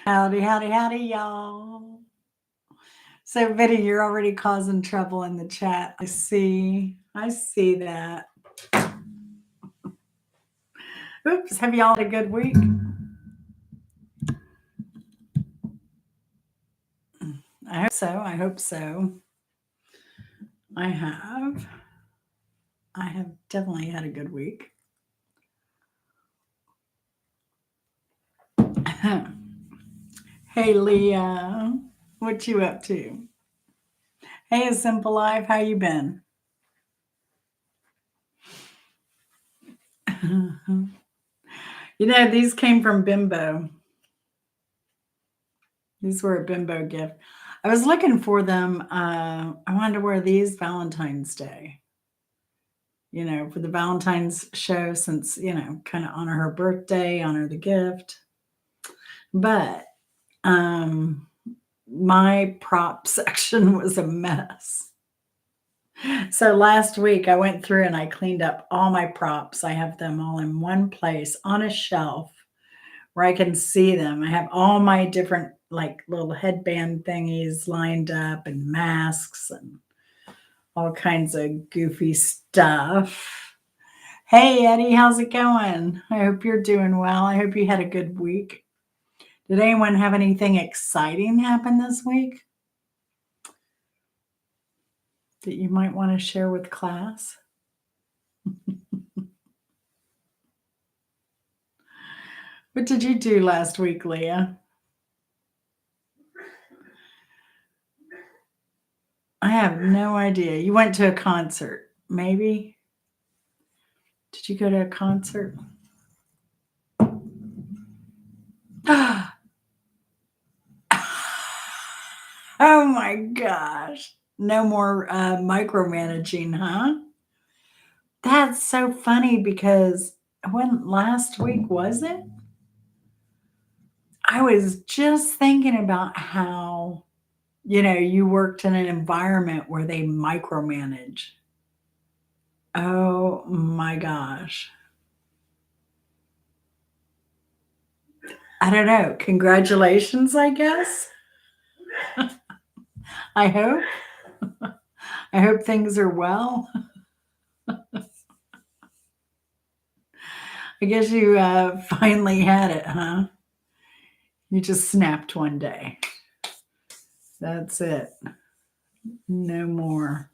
Howdy, howdy, howdy, y'all. So, Biddy, you're already causing trouble in the chat. I see. I see that. Oops. Have y'all had a good week? I hope so. I hope so. I have. I have definitely had a good week. Hey, Leah. What you up to? Hey, A Simple Life. How you been? These came from Bimbo. These were a Bimbo gift. I was looking for them. I wanted to wear these Valentine's Day, for the Valentine's show since, kind of honor her birthday, honor the gift. But my prop section was a mess. So last week I went through and I cleaned up all my props. I have them all in one place on a shelf where I can see them. I have all my different like little headband thingies lined up and masks and all kinds of goofy stuff. Hey Eddie, how's it going? I hope you're doing well. I hope you had a good week. Did anyone have anything exciting happen this week that you might want to share with class? What did you do last week, Leah? I have no idea. You went to a concert, maybe? Did you go to a concert? Oh my gosh. No more micromanaging, huh? That's so funny because when last week was it? I was just thinking about how, you worked in an environment where they micromanage. Oh my gosh. I don't know. Congratulations, I guess. I hope. I hope things are well. I guess you finally had it, huh? You just snapped one day. That's it. No more.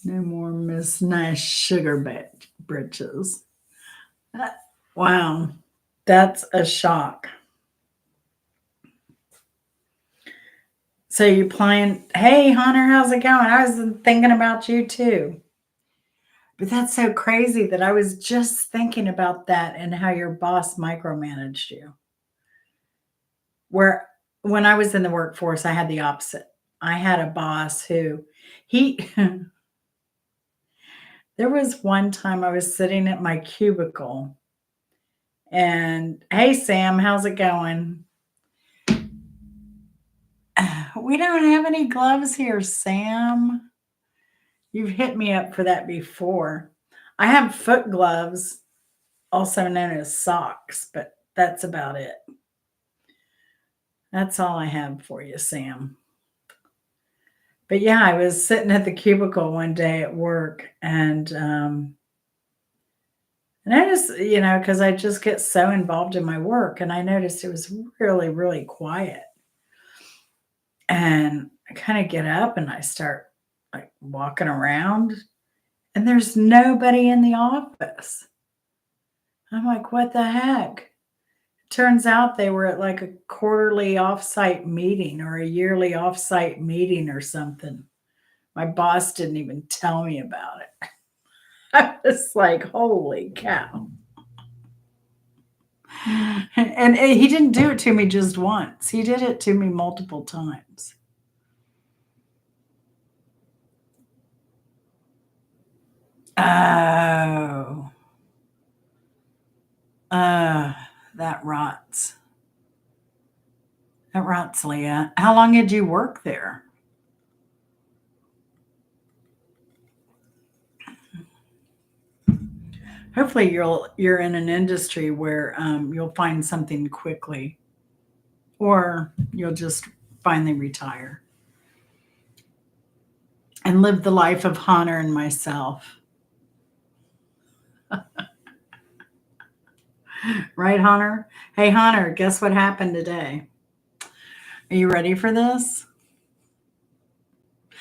No more Miss Nice Sugar Britches. Wow. That's a shock. So you playing, hey Hunter, how's it going? I was thinking about you too. But that's so crazy that I was just thinking about that and how your boss micromanaged you. Where when I was in the workforce, I had the opposite. I had a boss who he there was one time I was sitting at my cubicle and hey Sam, how's it going? We don't have any gloves here, Sam. You've hit me up for that before. I have foot gloves, also known as socks, but that's about it. That's all I have for you, Sam. But yeah, I was sitting at the cubicle one day at work and I just, because I just get so involved in my work and I noticed it was really, really quiet. And I kind of get up and I start like walking around and there's nobody in the office. I'm like, what the heck? Turns out they were at like a quarterly offsite meeting or a yearly offsite meeting or something. My boss didn't even tell me about it. I was like, holy cow. And he didn't do it to me just once. He did it to me multiple times. Oh. Uh, that rots. That rots, Leah. How long did you work there? Hopefully you're in an industry where you'll find something quickly, or you'll just finally retire and live the life of Hunter and myself. Right, Hunter? Hey, Hunter, guess what happened today? Are you ready for this?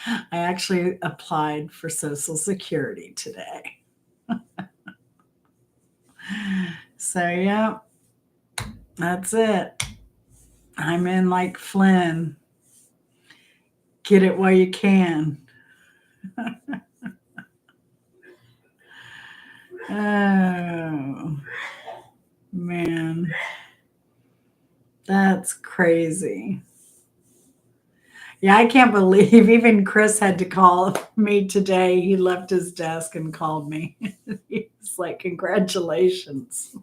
I actually applied for Social Security today. So, yeah, that's it. I'm in like Flynn. Get it while you can. Oh, man. That's crazy. Yeah, I can't believe even Chris had to call me today. He left his desk and called me. He's like, congratulations.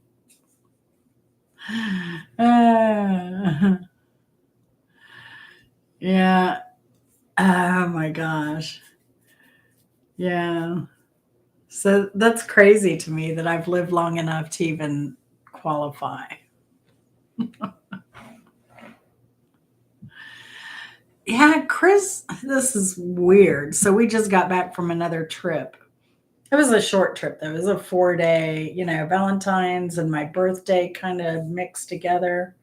Uh, yeah. Oh my gosh. Yeah. So that's crazy to me that I've lived long enough to even qualify. Yeah, Chris, this is weird. So we just got back from another trip. It was a short trip though. It was a 4 day, Valentine's and my birthday kind of mixed together.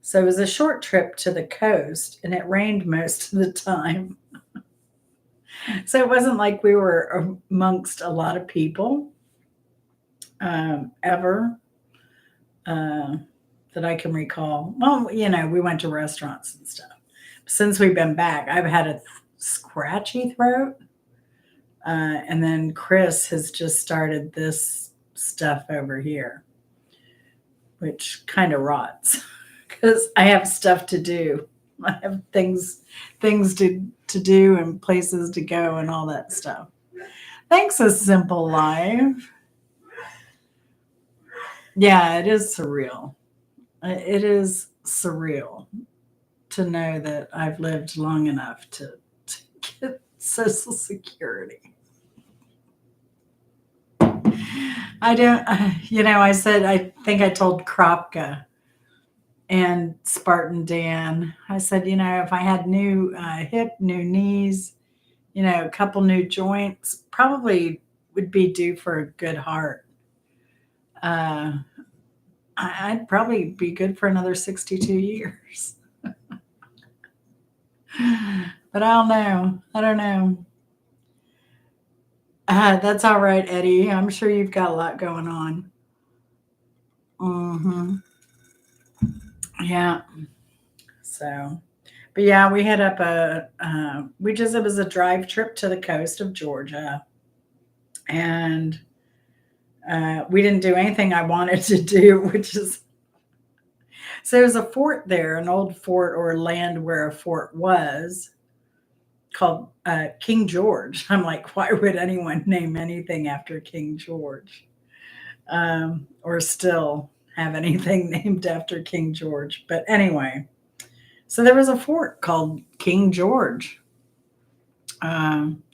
So it was a short trip to the coast and it rained most of the time. So it wasn't like we were amongst a lot of people ever uh, that I can recall. Well, we went to restaurants and stuff. Since we've been back, I've had a scratchy throat. And then Chris has just started this stuff over here, which kind of rots because I have stuff to do. I have things to do and places to go and all that stuff. Thanks, a simple life. Yeah, it is surreal. It is surreal to know that I've lived long enough to get Social Security. I don't, I said, I think I told Kropka and Spartan Dan, I said, if I had new hip, new knees, a couple new joints, probably would be due for a good heart. Uh, I'd probably be good for another 62 years. But I don't know. I don't know. That's all right, Eddie. I'm sure you've got a lot going on. Hmm. Yeah. So, but yeah, we had up it was a drive trip to the coast of Georgia. And we didn't do anything I wanted to do, which is so there's a fort there, an old fort or land where a fort was called King George. I'm like, why would anyone name anything after King George? Or still have anything named after King George? But anyway, so there was a fort called King George um,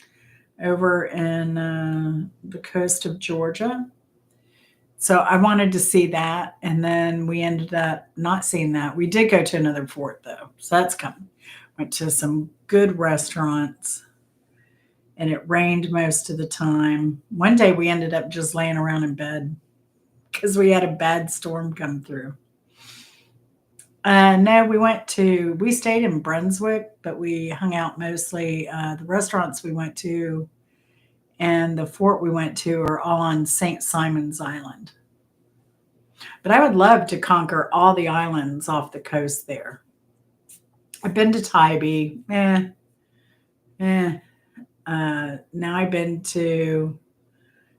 over in the coast of Georgia. So I wanted to see that, and then we ended up not seeing that. We did go to another fort though, so that's coming. Went to some good restaurants, and it rained most of the time. One day we ended up just laying around in bed because we had a bad storm come through. No, we stayed in Brunswick, but we hung out mostly. The restaurants we went to and the fort we went to are all on St. Simon's Island. But I would love to conquer all the islands off the coast there. I've been to Tybee. Eh. Now I've been to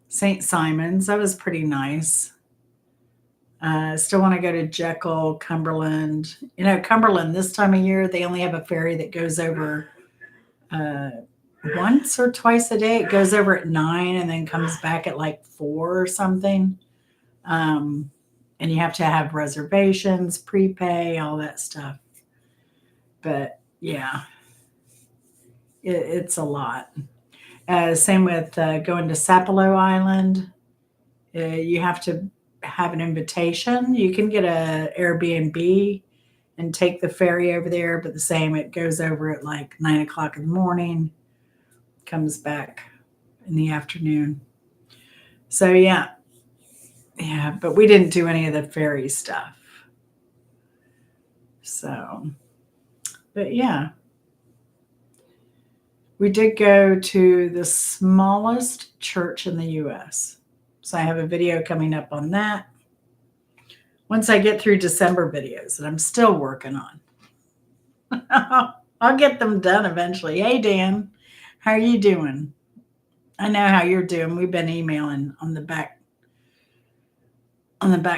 St. Simon's. That was pretty nice. Still want to go to Jekyll, Cumberland. Cumberland this time of year, they only have a ferry that goes over uh, once or twice a day. It goes over at 9 and then comes back at like 4 or something. Um, and you have to have reservations, prepay, all that stuff. But yeah, it's a lot. Same with going to Sapelo Island You have to have an invitation. You can get a Airbnb and take the ferry over there, but the same, it goes over at like 9 o'clock in the morning, comes back in the afternoon. So yeah, but we didn't do any of the ferry stuff. So, but yeah, we did go to the smallest church in the US. So I have a video coming up on that once I get through December videos that I'm still working on. I'll get them done eventually. Hey, Dan, how are you doing? I know how you're doing. We've been emailing on the back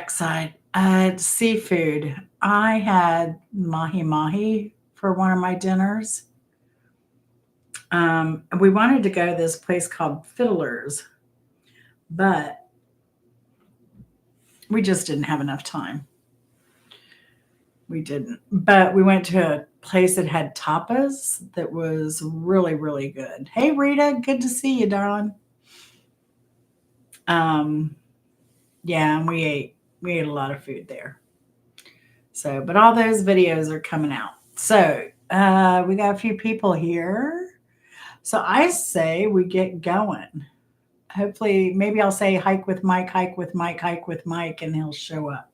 side. I had seafood. I had mahi mahi for one of my dinners. We wanted to go to this place called Fiddler's, but we just didn't have enough time. We didn't. But we went to a place that had tapas that was really, really good. Hey, Rita, good to see you, darling. Um, yeah, and we ate a lot of food there. So, but all those videos are coming out. So, we got a few people here. So I say we get going. Hopefully, maybe I'll say hike with Mike, hike with Mike, hike with Mike, and he'll show up.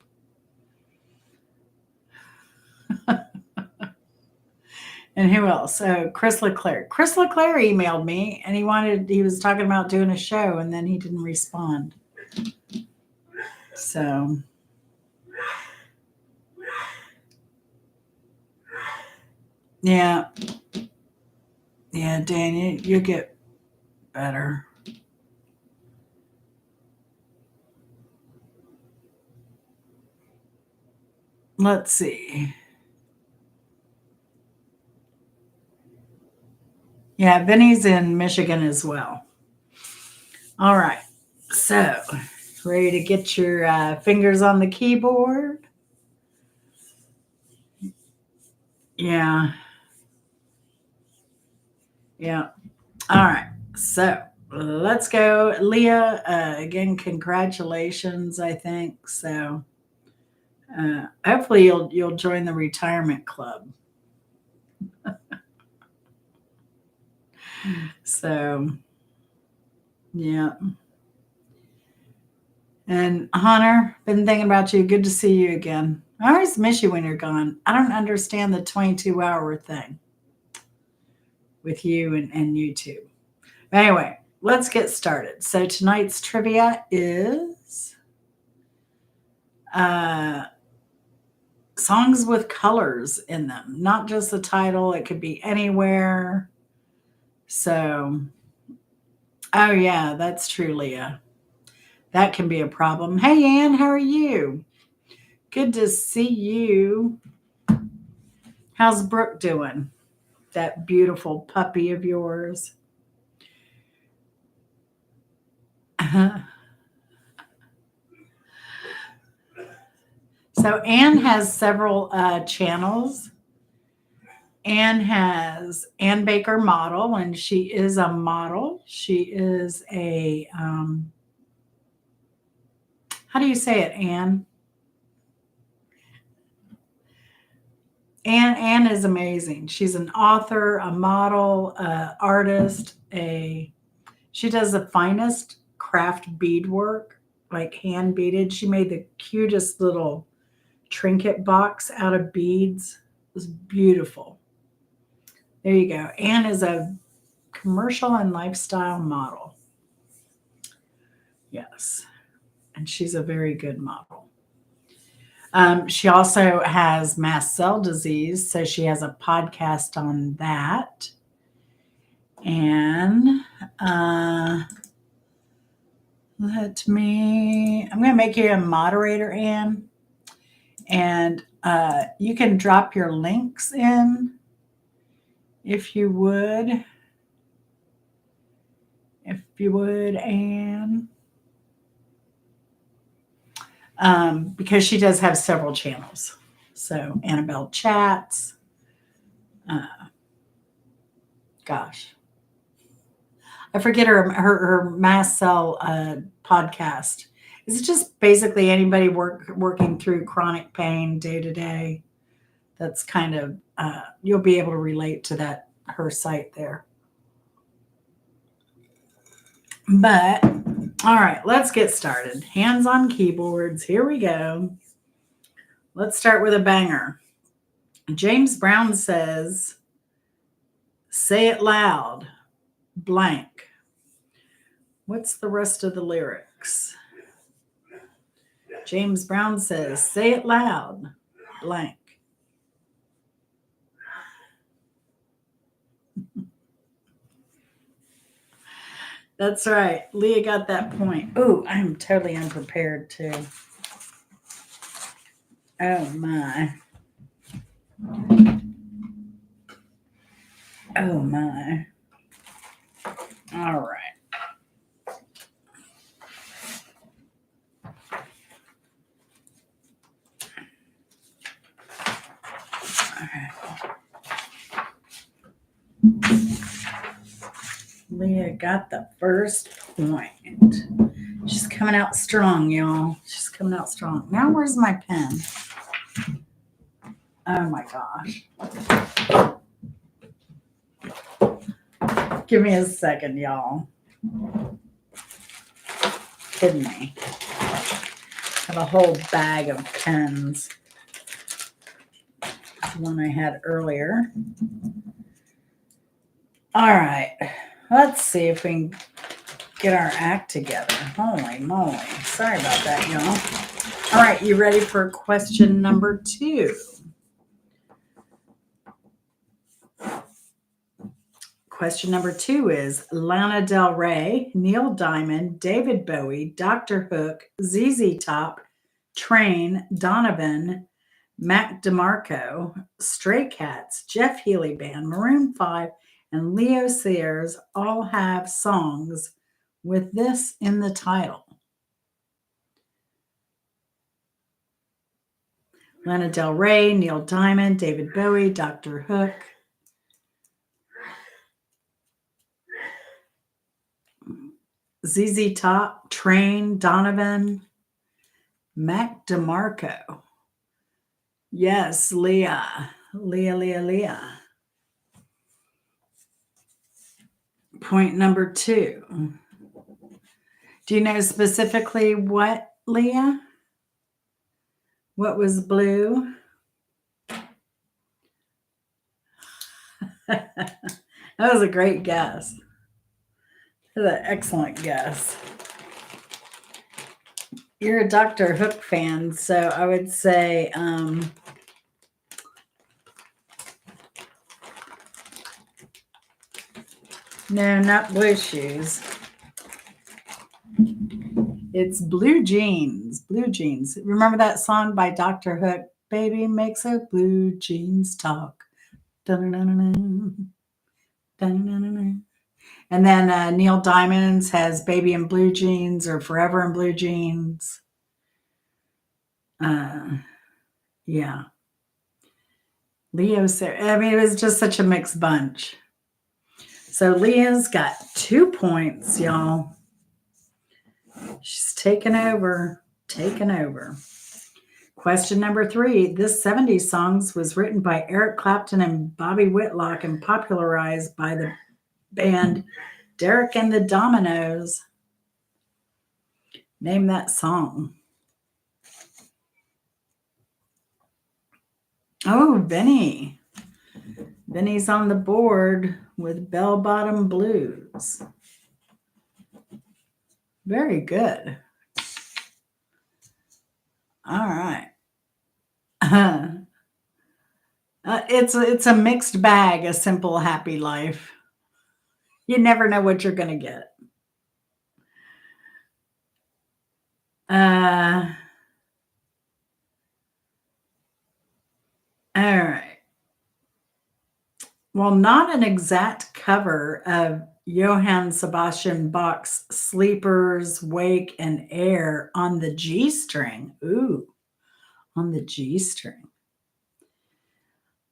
And who else? So Chris Leclerc. Chris Leclerc emailed me and he was talking about doing a show and then he didn't respond. So yeah. Yeah, Dan, you get better. Let's see. Yeah, Vinny's in Michigan as well. All right. So, ready to get your fingers on the keyboard? Yeah. Yeah. All right. So, let's go. Leah, again, congratulations, I think. So, hopefully you'll join the retirement club. So, yeah. And Hunter, been thinking about you. Good to see you again. I always miss you when you're gone. I don't understand the 22-hour thing with you and YouTube. Anyway, let's get started. So tonight's trivia is uh, songs with colors in them, not just the title. It could be anywhere. So, oh yeah, that's true, Leah. That can be a problem. Hey, Ann, how are you? Good to see you. How's Brooke doing? That beautiful puppy of yours. So Anne has several channels. Anne has Ann Baker Model, and she is a model. She is a how do you say it, Anne? Anne is amazing. She's an author, a model, artist. She does the finest craft beadwork, like hand beaded. She made the cutest little trinket box out of beads. It was beautiful. There you go. Anne is a commercial and lifestyle model. Yes. And she's a very good model. She also has mast cell disease, so she has a podcast on that. And I'm going to make you a moderator, Anne. And you can drop your links in if you would. If you would, Anne. Because she does have several channels. So Annabelle Chats. Gosh. I forget her mast cell podcast. It's just basically anybody working through chronic pain day to day. That's kind of you'll be able to relate to that her site there. But all right, let's get started. Hands on keyboards. Here we go. Let's start with a banger. James Brown says, "Say it loud, blank." What's the rest of the lyrics? James Brown says, "Say it loud, blank." That's right. Leah got that point. Oh, I'm totally unprepared too. Oh my. Oh my. All right. Leah got the first point. She's coming out strong, y'all. She's coming out strong. Now, where's my pen? Oh my gosh. Give me a second, y'all. Kidding me. I have a whole bag of pens. The one I had earlier. All right. Let's see if we can get our act together. Holy moly. Sorry about that, y'all. All right. You ready for question number 2? Question number 2 is Lana Del Rey, Neil Diamond, David Bowie, Dr. Hook, ZZ Top, Train, Donovan, Mac DeMarco, Stray Cats, Jeff Healey Band, Maroon 5, and Leo Sayers all have songs with this in the title. Lana Del Rey, Neil Diamond, David Bowie, Dr. Hook. ZZ Top, Train, Donovan, Mac DeMarco. Yes, Leah. Leah. Point number 2. Do you know specifically what, Leah? What was blue? That was a great guess. That was an excellent guess. You're a Dr. Hook fan, so I would say no, not Blue Shoes. It's Blue Jeans. Blue Jeans. Remember that song by Dr. Hook? Baby makes her blue jeans talk. Dun-dun-dun-dun. Dun-dun-dun-dun. And then Neil Diamond's has Baby in Blue Jeans or Forever in Blue Jeans. Yeah. Leo, I mean, it was just such a mixed bunch. So Leah's got 2 points, y'all. She's taken over. Question number 3. This 70s songs was written by Eric Clapton and Bobby Whitlock and popularized by the band Derek and the Dominoes. Name that song. Oh, Benny. Benny's on the board with Bell Bottom Blues. Very good. All right. It's a mixed bag, a simple, happy life. You never know what you're going to get. All right. Well, not an exact cover of Johann Sebastian Bach's Sleepers, Wake, and Air on the G string. Ooh, on the G string.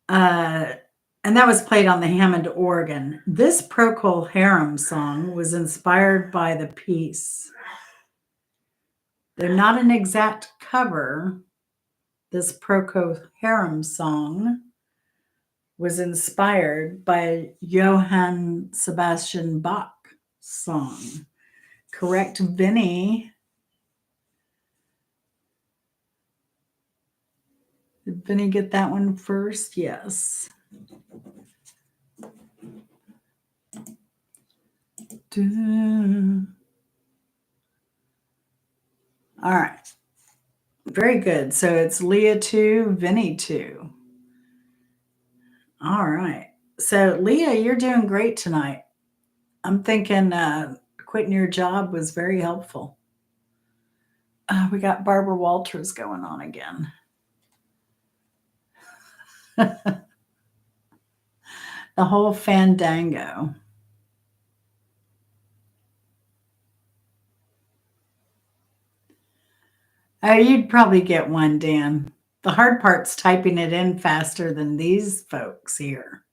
And that was played on the Hammond organ. This Procol Harum song was inspired by the piece. They're not an exact cover. This Procol Harum song was inspired by Johann Sebastian Bach song. Correct, Vinny. Did Vinny get that one first? Yes. All right. Very good. So it's Leah 2, Vinny 2. All right. So, Leah, you're doing great tonight. I'm thinking quitting your job was very helpful. We got Barbara Walters going on again. The whole fandango. Oh, you'd probably get one, Dan. The hard part's typing it in faster than these folks here.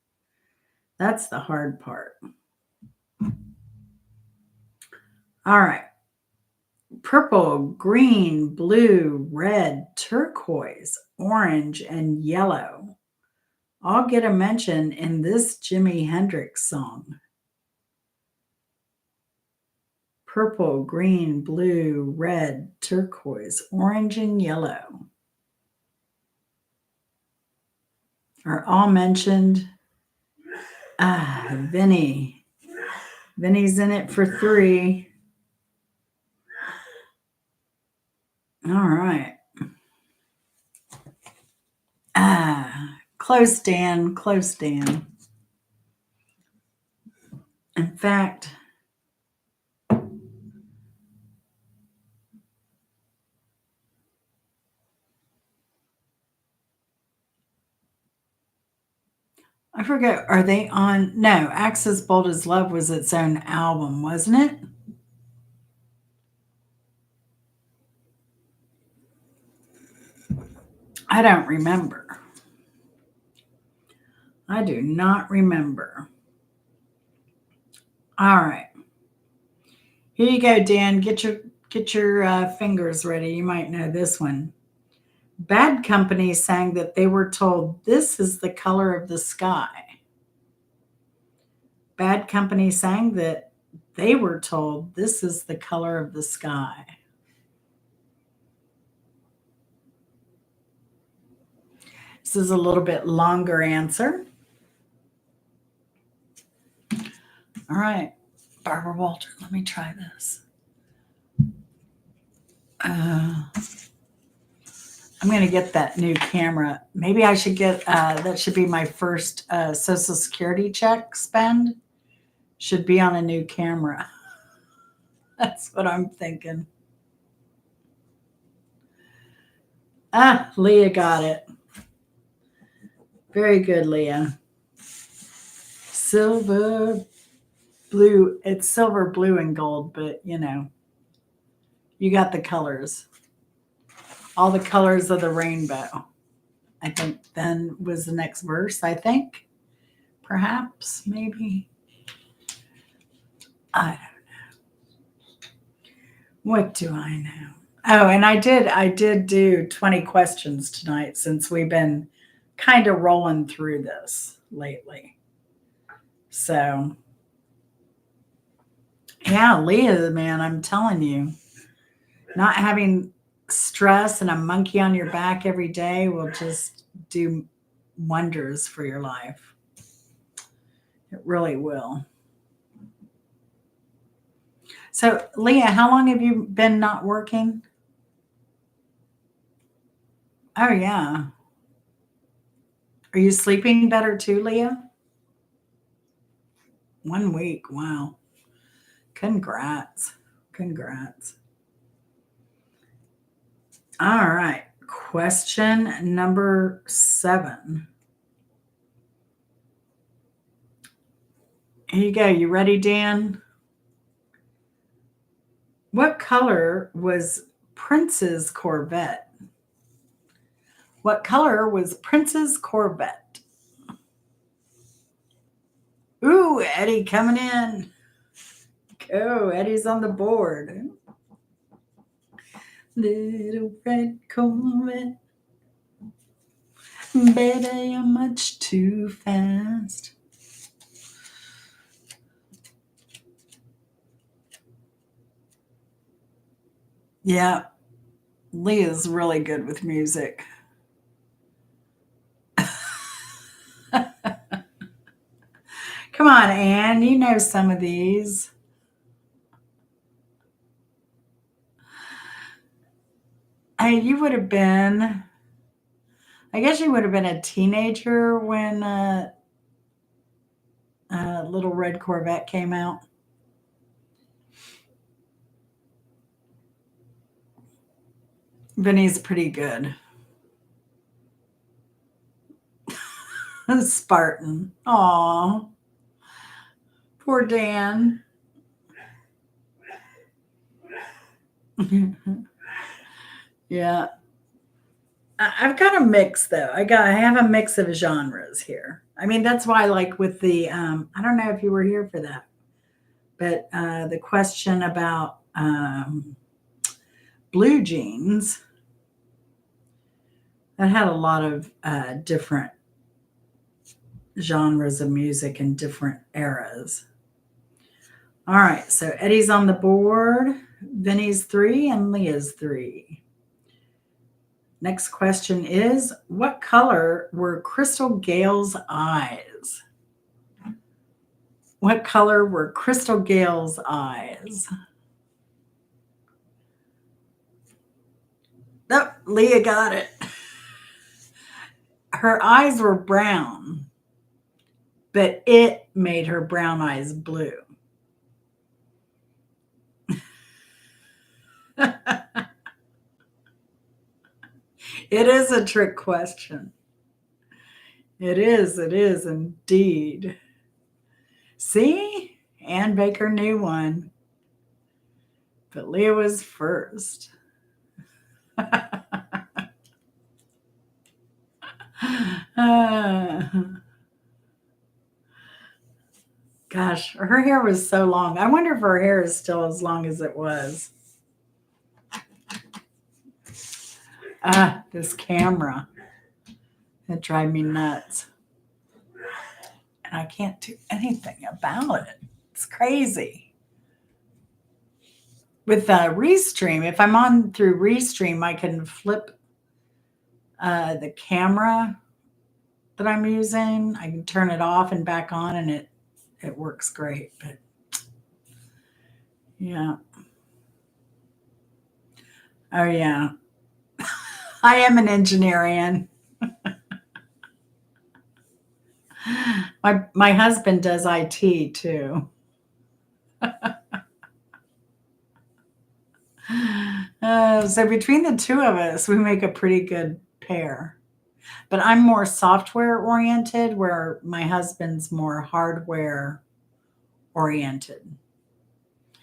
That's the hard part. All right. Purple, green, blue, red, turquoise, orange, and yellow all get a mention in this Jimi Hendrix song. Purple, green, blue, red, turquoise, orange, and yellow are all mentioned. Vinny. Vinny's in it for 3. All right. Close, Dan. Close, Dan. In fact, I forget, are they on? No, Axe as Bold as Love was its own album, wasn't it? I don't remember. I do not remember. All right. Here you go, Dan. Get your fingers ready. You might know this one. Bad Company sang that they were told this is the color of the sky. Bad Company sang that they were told this is the color of the sky. This is a little bit longer answer. All right, Barbara Walter, let me try this. I'm going to get that new camera. Maybe I should get, that should be my first Social Security check spend. Should be on a new camera. That's what I'm thinking. Leah got it. Very good, Leah. Silver, blue. It's silver, blue, and gold, but you know, you got the colors. All the colors of the rainbow. I think then was the next verse, I think. Perhaps, maybe. I don't know. What do I know? Oh, and I did do 20 questions tonight since we've been kind of rolling through this lately. So, yeah, Leah, man, I'm telling you, not having stress and a monkey on your back every day will just do wonders for your life. It really will. So, Leah, how long have you been not working? Oh, yeah. Are you sleeping better too, Leah? 1 week. Wow. Congrats. Congrats. All right. Question number 7. Here you go. You ready, Dan? What color was Prince's Corvette? What color was Prince's Corvette? Ooh, Eddie coming in. Go, Eddie's on the board. Little red Corvette, baby, you're much too fast. Yeah, Leah's really good with music. Come on, Anne, you know some of these. Hey, you would have been, I guess you would have been a teenager when Little Red Corvette came out. Vinny's pretty good. Spartan. Aw, poor Dan. Yeah. I've got a mix though. I have a mix of genres here. I mean, that's why like with the I don't know if you were here for that, but the question about blue jeans that had a lot of different genres of music in different eras. All right, so Eddie's on the board, Vinny's 3 and Leah's 3. Next question is, what color were Crystal Gale's eyes? What color were Crystal Gale's eyes? Oh, Leah got it. Her eyes were brown, but it made her brown eyes blue. It is a trick question. It is indeed. See? Ann Baker knew one, but Leah was first. Uh, gosh, her hair was so long. I wonder if her hair is still as long as it was. This camera. It drives me nuts. And I can't do anything about it. It's crazy. With Restream, if I'm on through Restream, I can flip the camera that I'm using. I can turn it off and back on, and it works great. But yeah, oh yeah, I am an engineer. My husband does IT too. So between the two of us, we make a pretty good pair. But I'm more software oriented, where my husband's more hardware oriented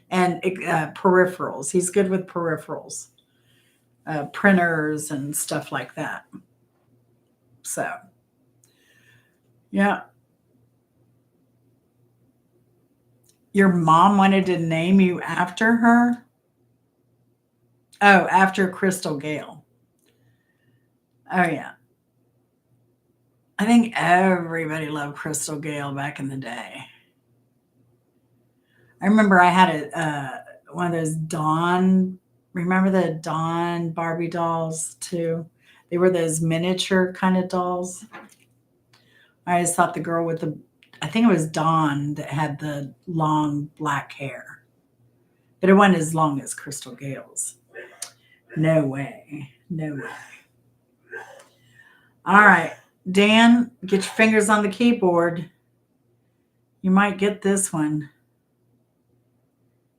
and peripherals. He's good with peripherals, printers and stuff like that. So, yeah. Your mom wanted to name you after her? Oh, after Crystal Gale. Oh, yeah. I think everybody loved Crystal Gale back in the day. I remember I had one of those Dawn. Remember the Dawn Barbie dolls too? They were those miniature kind of dolls. I always thought the girl with I think it was Dawn that had the long black hair, but it wasn't as long as Crystal Gale's. No way. No way. All right, Dan, get your fingers on the keyboard. You might get this one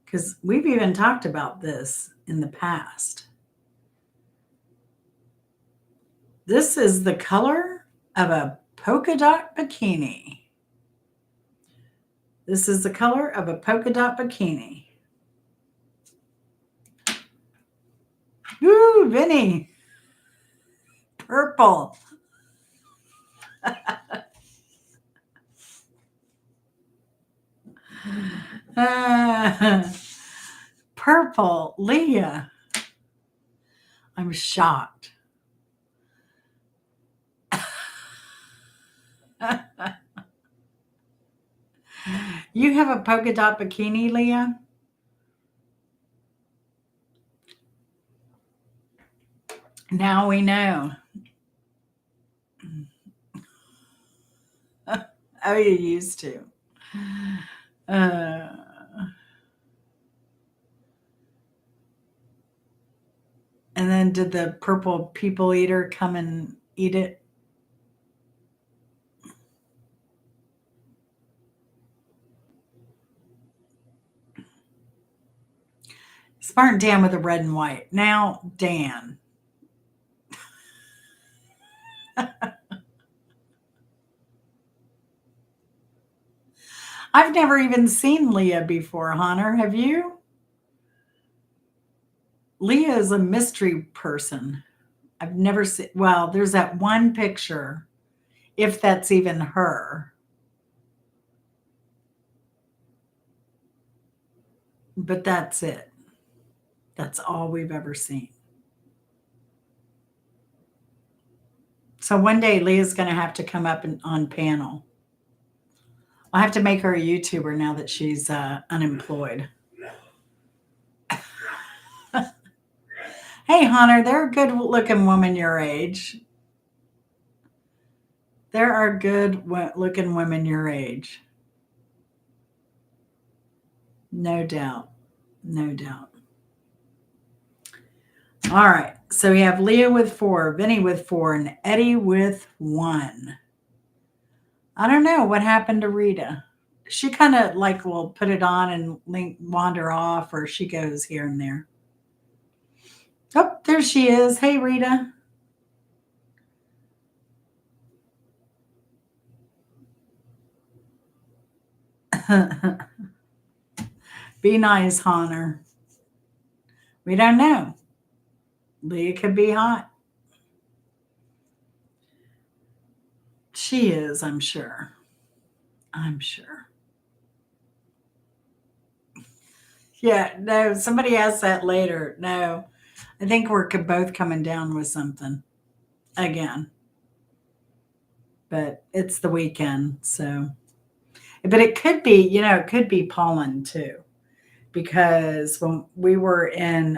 because we've even talked about this in the past. This is the color of a polka dot bikini. This is the color of a polka dot bikini. Woo, Vinny. Purple. Purple, Leah. I'm shocked. You have a polka dot bikini, Leah? Now we know. Oh, you used to. Uh, and then did the purple people eater come and eat it? Spartan Dan with a red and white. Now, Dan. I've never even seen Leah before, Hunter. Have you? Leah is a mystery person. I've never seen, well, there's that one picture, if that's even her, but that's it. That's all we've ever seen. So one day Leah's going to have to come up on panel. I'll have to make her a YouTuber now that she's unemployed. Hey, Hunter, they're a good looking woman your age. There are good looking women your age. No doubt. No doubt. All right. So we have Leah with 4, Vinny with 4, and Eddie with 1. I don't know what happened to Rita. She kind of like will put it on and wander off, or she goes here and there. Oh, there she is. Hey, Rita. Be nice, Hunter. We don't know. Leah could be hot. She is, I'm sure. I'm sure. Yeah, no, somebody asked that later. No, I think we're both coming down with something again. But it's the weekend, so. But it could be, it could be pollen too. Because when we were in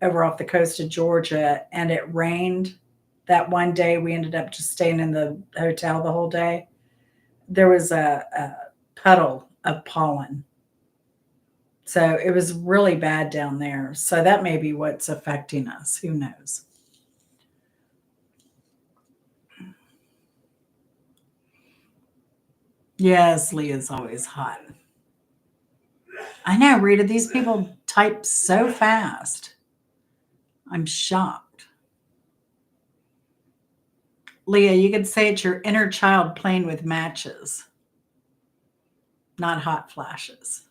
over off the coast of Georgia and it rained that one day, we ended up just staying in the hotel the whole day. There was a puddle of pollen. So it was really bad down there. So that may be what's affecting us. Who knows? Yes, Leah's always hot. I know, Rita, these people type so fast. I'm shocked. Leah, you could say it's your inner child playing with matches, not hot flashes.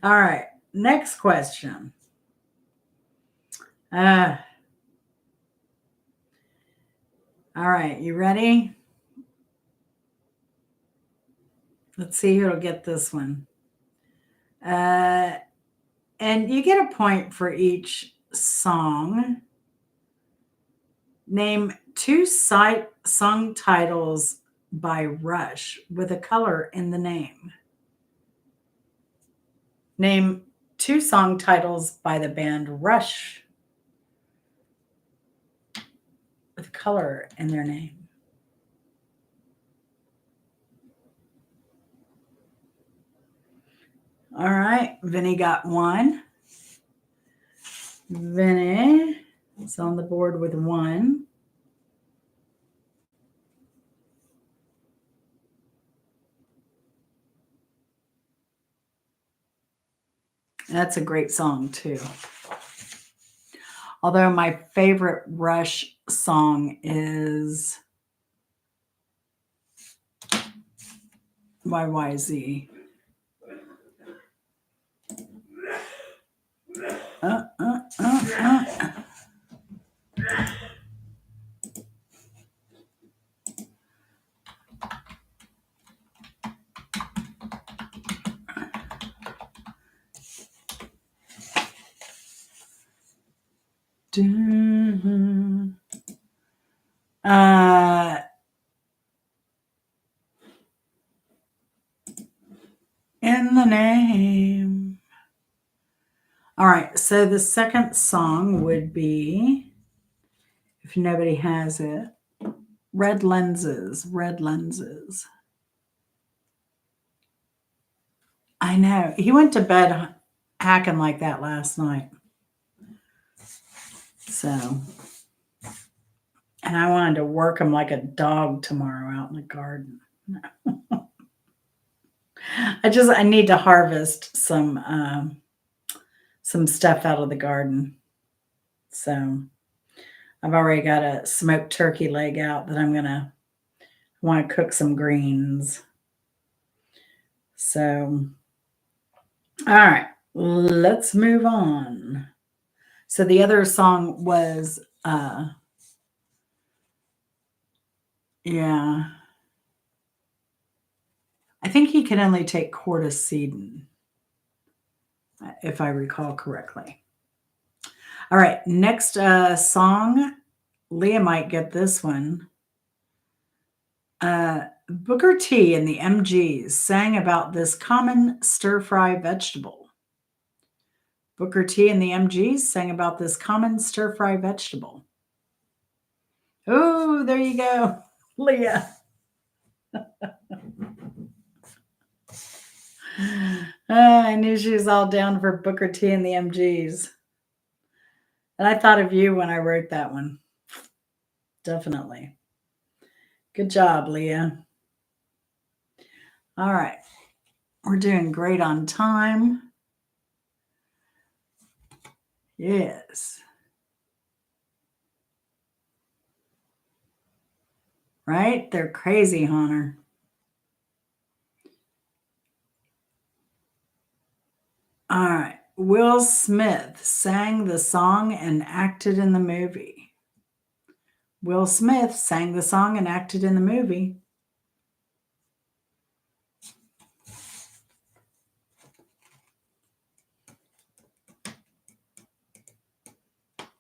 All right, next question. All right, you ready? Let's see who'll get this one. And you get a point for each song. Name 2 song titles by Rush with a color in the name. Name 2 song titles by the band Rush with color in their name. All right, Vinny got 1. Vinny is on the board with 1. That's a great song too. Although my favorite Rush song is YYZ. Dun. Uh, in the name. All right. So the second song would be, if nobody has it, Red Lenses. Red Lenses. I know. He went to bed hacking like that last night. So, and I wanted to work him like a dog tomorrow out in the garden. I need to harvest some stuff out of the garden. So I've already got a smoked turkey leg out that I'm gonna want to cook some greens. So, all right, let's move on. So the other song was, yeah, I think he can only take corticedin, if I recall correctly. All right, next song, Leah might get this one. Booker T and the MGs sang about this common stir fry vegetable. Booker T and the MGs sang about this common stir fry vegetable. Oh, there you go, Leah. I knew she was all down for Booker T and the MGs. And I thought of you when I wrote that one. Definitely. Good job, Leah. All right. We're doing great on time. Yes. Right? They're crazy, Hunter. All right. Will Smith sang the song and acted in the movie. Will Smith sang the song and acted in the movie.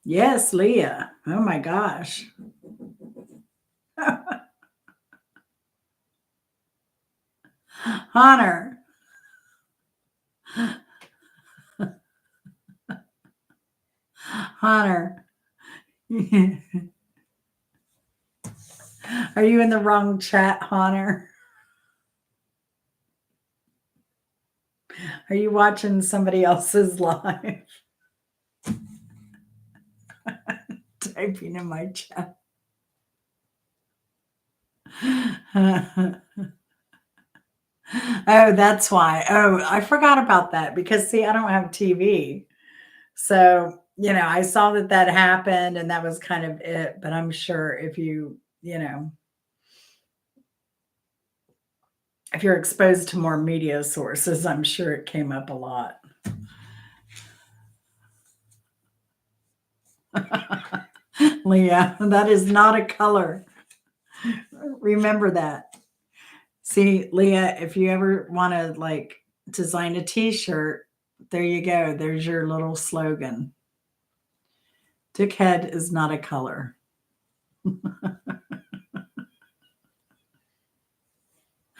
Yes, Leah. Oh my gosh. Hunter. Hunter. Are you in the wrong chat, Hunter? Are you watching somebody else's live? Typing in my chat. Oh, that's why. Oh, I forgot about that because see, I don't have TV. So, I saw that happened and that was kind of it. But I'm sure if if you're exposed to more media sources, I'm sure it came up a lot. Leah, that is not a color. Remember that. See, Leah, if you ever want to like design a t-shirt, there you go. There's your little slogan. Dickhead is not a color.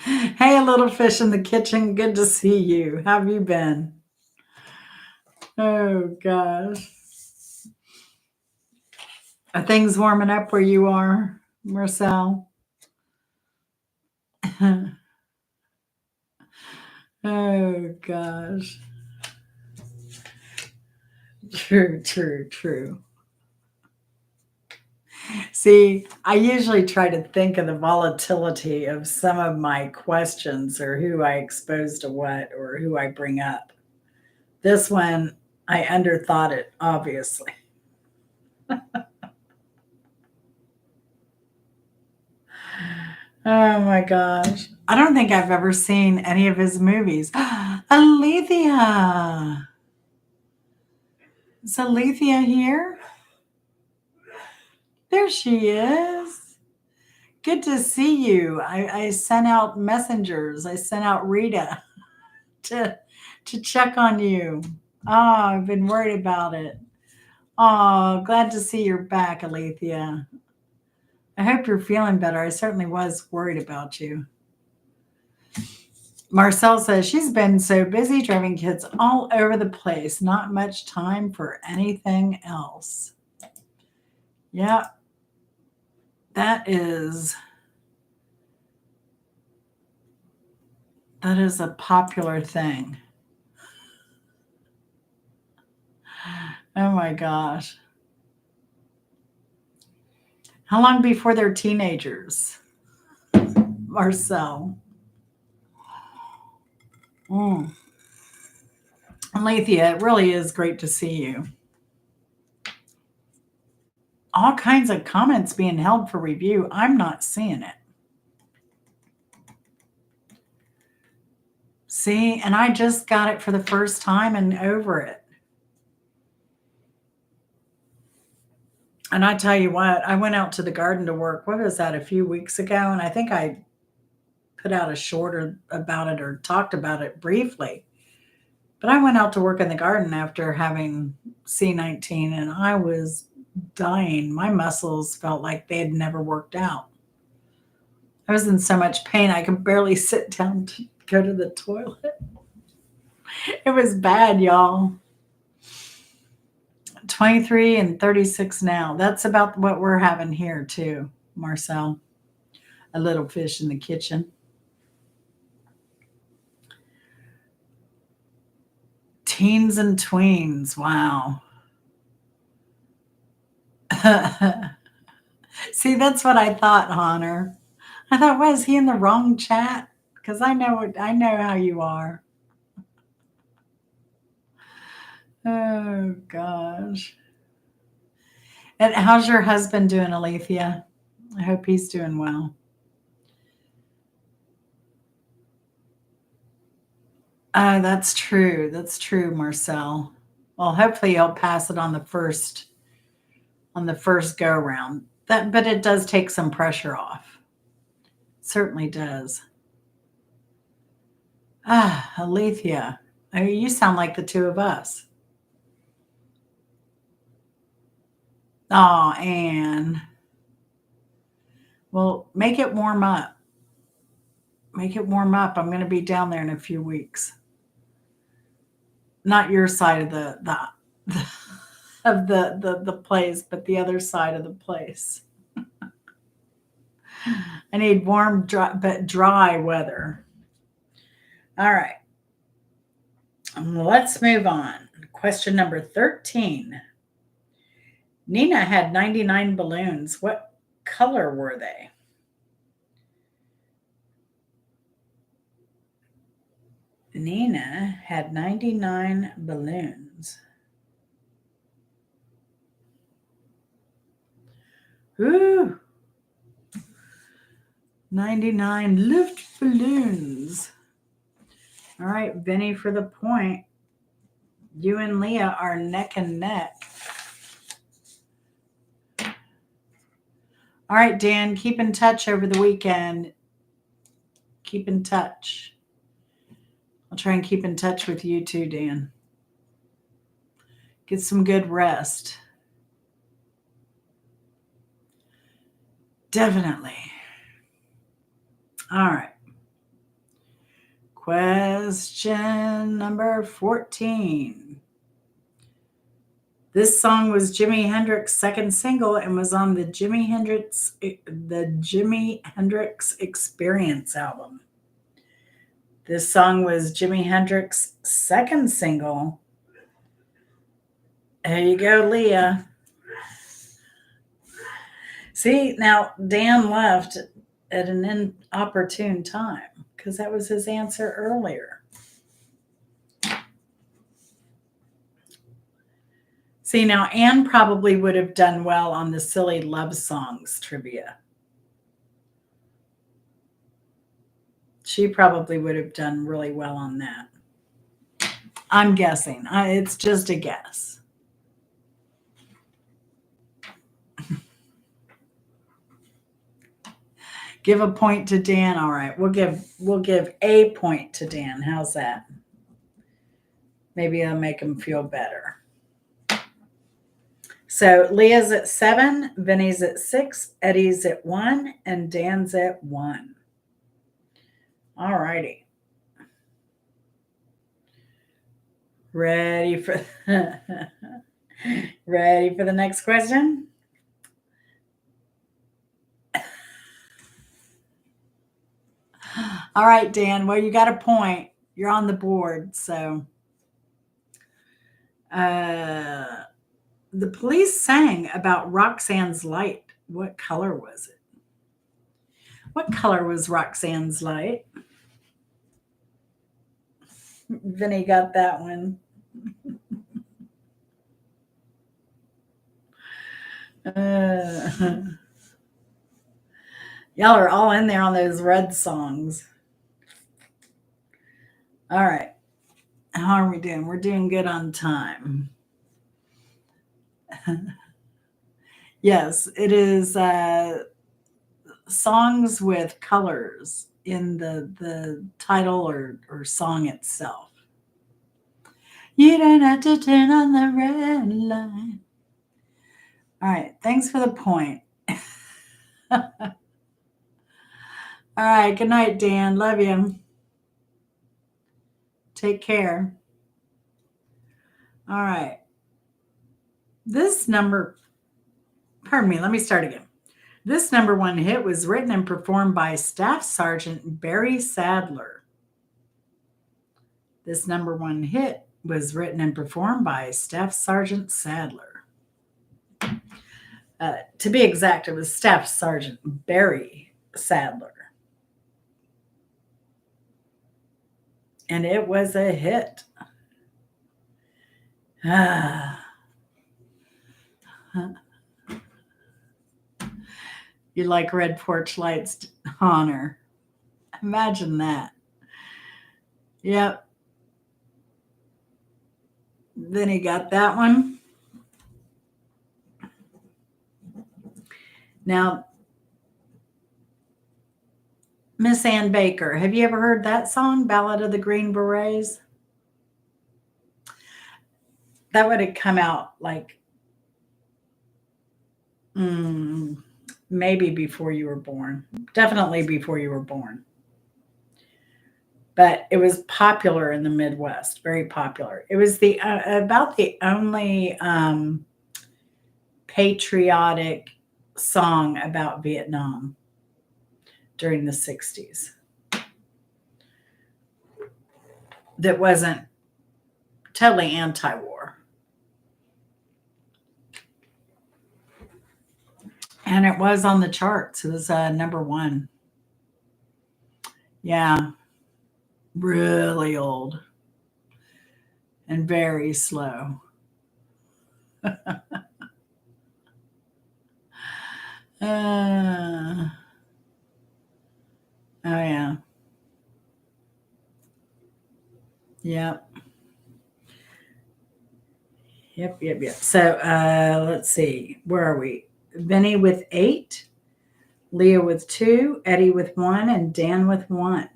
Hey, a little fish in the kitchen. Good to see you. How have you been? Oh gosh. Are things warming up where you are, Marcel? Oh gosh. True, true, true. See, I usually try to think of the volatility of some of my questions or who I expose to what or who I bring up. This one, I underthought it, obviously. Oh my gosh. I don't think I've ever seen any of his movies. Alethea. Is Alethea here? There she is. Good to see you. I sent out messengers. I sent out Rita to check on you. Oh, I've been worried about it. Oh, glad to see you're back, Alethea. I hope you're feeling better. I certainly was worried about you. Marcel says she's been so busy driving kids all over the place, not much time for anything else. Yeah, that is a popular thing. Oh my gosh. How long before they're teenagers? Marcel. Mm. Alethea, it really is great to see you. All kinds of comments being held for review. I'm not seeing it. See, and I just got it for the first time and over it. And I tell you what, I went out to the garden to work. What was that, a few weeks ago? And I think I put out a short about it or talked about it briefly. But I went out to work in the garden after having C19 and I was dying. My muscles felt like they had never worked out. I was in so much pain I could barely sit down to go to the toilet. It was bad, y'all. 23 and 36 now. That's about what we're having here, too, Marcel. A little fish in the kitchen. Teens and tweens. Wow. See, that's what I thought, Honor. I thought, was he in the wrong chat? Because I know how you are. Oh gosh. And how's your husband doing, Alethea? I hope he's doing well. Oh, that's true. That's true, Marcel. Well, hopefully he'll pass it on the first go round. That, but it does take some pressure off. Certainly does. Ah, Alethea. Oh, you sound like the two of us. Oh, Anne. Well, make it warm up. Make it warm up. I'm going to be down there in a few weeks. Not your side of the of the place, but the other side of the place. I need warm, but dry weather. All right. Let's move on. Question number 13. Nina had 99 balloons. What color were they? Nina had 99 balloons. Ooh. 99 lift balloons. All right, Vinny for the point. You and Leah are neck and neck. All right, Dan, keep in touch over the weekend. Keep in touch. I'll try and keep in touch with you too, Dan. Get some good rest. Definitely. All right. Question number 14. This song was Jimi Hendrix's second single and was on the Jimi Hendrix Experience album. This song was Jimi Hendrix's second single. There you go, Leah. See, now Dan left at an inopportune time because that was his answer earlier. See, now Anne probably would have done well on the silly love songs trivia. She probably would have done really well on that. I'm guessing. It's just a guess. Give a point to Dan. All right, we'll give a point to Dan. How's that? Maybe it'll make him feel better. So Leah's at 7, Vinny's at 6, Eddie's at 1, and Dan's at 1. All righty. Ready for ready for the next question? All right, Dan. Well, you got a point. You're on the board. So, the police sang about Roxanne's light. What color was it? What color was Roxanne's light? Vinny got that one. Uh, y'all are all in there on those red songs. All right. How are we doing? We're doing good on time. Yes, it is songs with colors in the title or song itself. You don't have to turn on the red light. All right. Thanks for the point. All right. Good night, Dan. Love you. Take care. All right. This number, pardon me, let me start again. This number one hit was written and performed by Staff Sergeant Barry Sadler. This number one hit was written and performed by Staff Sergeant Sadler. To be exact, it was Staff Sergeant Barry Sadler. And it was a hit. You like Red Porch Lights, Honor. Imagine that. Yep. Then he got that one. Now, Miss Ann Baker, have you ever heard that song, Ballad of the Green Berets? That would have come out like maybe before you were born. Definitely before you were born. But it was popular in the Midwest, very popular. It was the about the only patriotic song about Vietnam during the 60s that wasn't totally anti-war. And it was on the charts. It was number one. Yeah, really old and very slow. Oh, yeah. Yep. Yep. So let's see. Where are we? Vinny with 8, Leah with 2, Eddie with 1, and Dan with 1.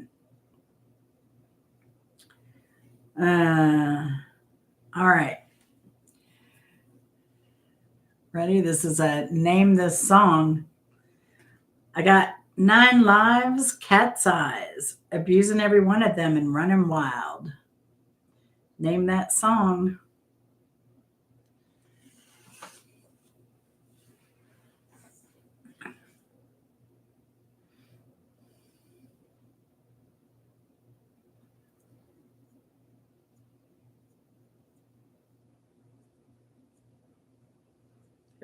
All right. Ready? This is a name this song. I got 9 lives, cat's eyes, abusing every one of them and running wild. Name that song.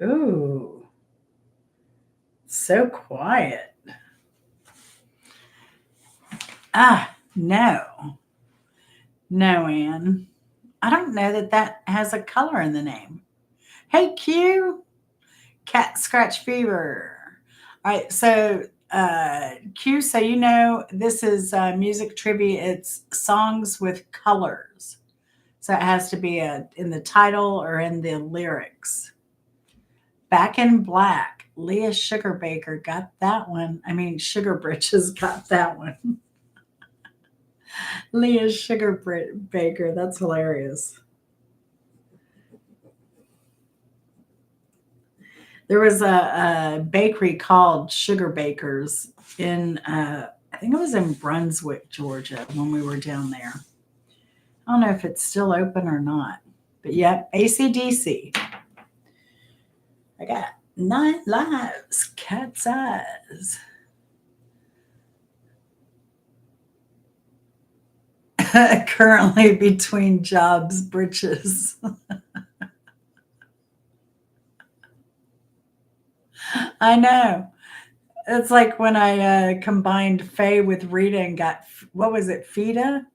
Ooh, so quiet. No. No, Ann. I don't know that has a color in the name. Hey, Q, cat scratch fever. All right, so Q, so you know this is music trivia. It's songs with colors. So it has to be in the title or in the lyrics. Back in Black, Leah Sugarbaker got that one. I mean, Sugar Britches got that one. Leah Sugarbaker, that's hilarious. There was a bakery called Sugar Bakers in, I think it was in Brunswick, Georgia, when we were down there. I don't know if it's still open or not. But yep, ACDC. I got 9 lives, cat's eyes. Currently between jobs, britches. I know. It's like when I combined Faye with Rita and got, what was it, Fita?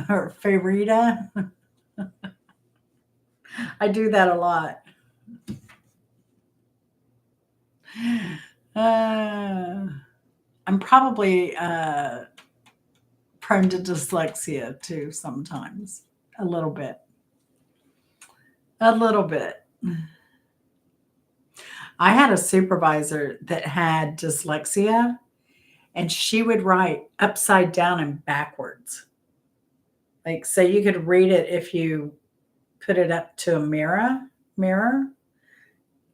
Or Fayrita? I do that a lot. Uh, I'm probably prone to dyslexia too sometimes. A little bit. A little bit. I had a supervisor that had dyslexia, and she would write upside down and backwards. Like, so you could read it if you put it up to a mirror.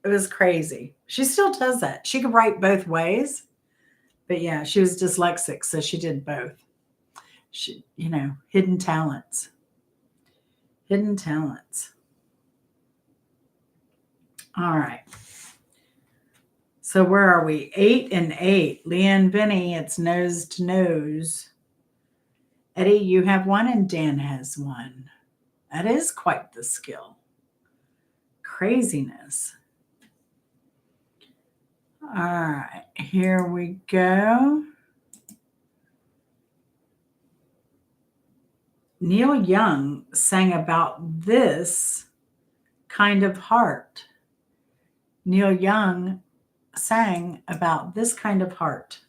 It was crazy. She still does that. She could write both ways, but yeah, she was dyslexic, so she did both. She, hidden talents. Hidden talents. All right. So where are we? 8 and 8. Leah and Vinny, it's nose to nose. Eddie, you have one, and Dan has one. That is quite the skill. Craziness. All right, here we go. Neil Young sang about this kind of heart. Neil Young sang about this kind of heart.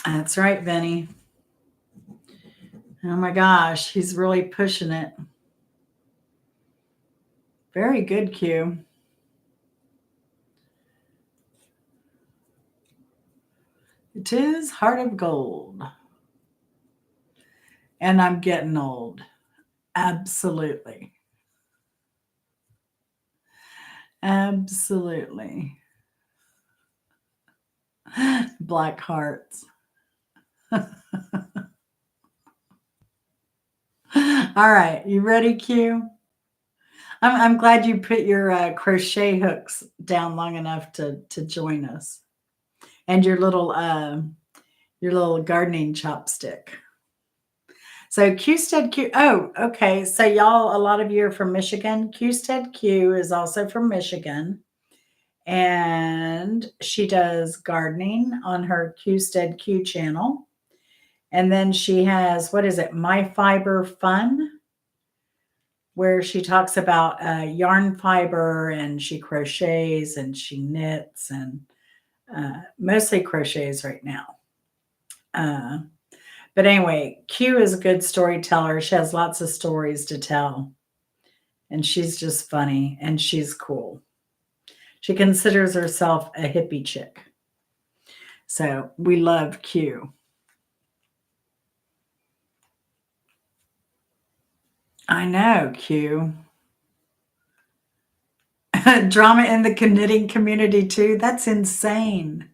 That's right, Vinny. Oh my gosh, he's really pushing it. Very good, Q. It is Heart of Gold. And I'm getting old. Absolutely. Absolutely. Black hearts. All right, you ready, Q? I'm glad you put your crochet hooks down long enough to join us, and your little gardening chopstick. So Qstead Q. Oh, okay. So y'all, a lot of you are from Michigan. Qstead Q is also from Michigan, and she does gardening on her Qstead Q channel. And then she has, what is it, My Fiber Fun, where she talks about yarn fiber, and she crochets and she knits, and mostly crochets right now. But anyway, Q is a good storyteller. She has lots of stories to tell, and she's just funny, and she's cool. She considers herself a hippie chick. So we love Q. I know, Q. Drama in the knitting community too. That's insane.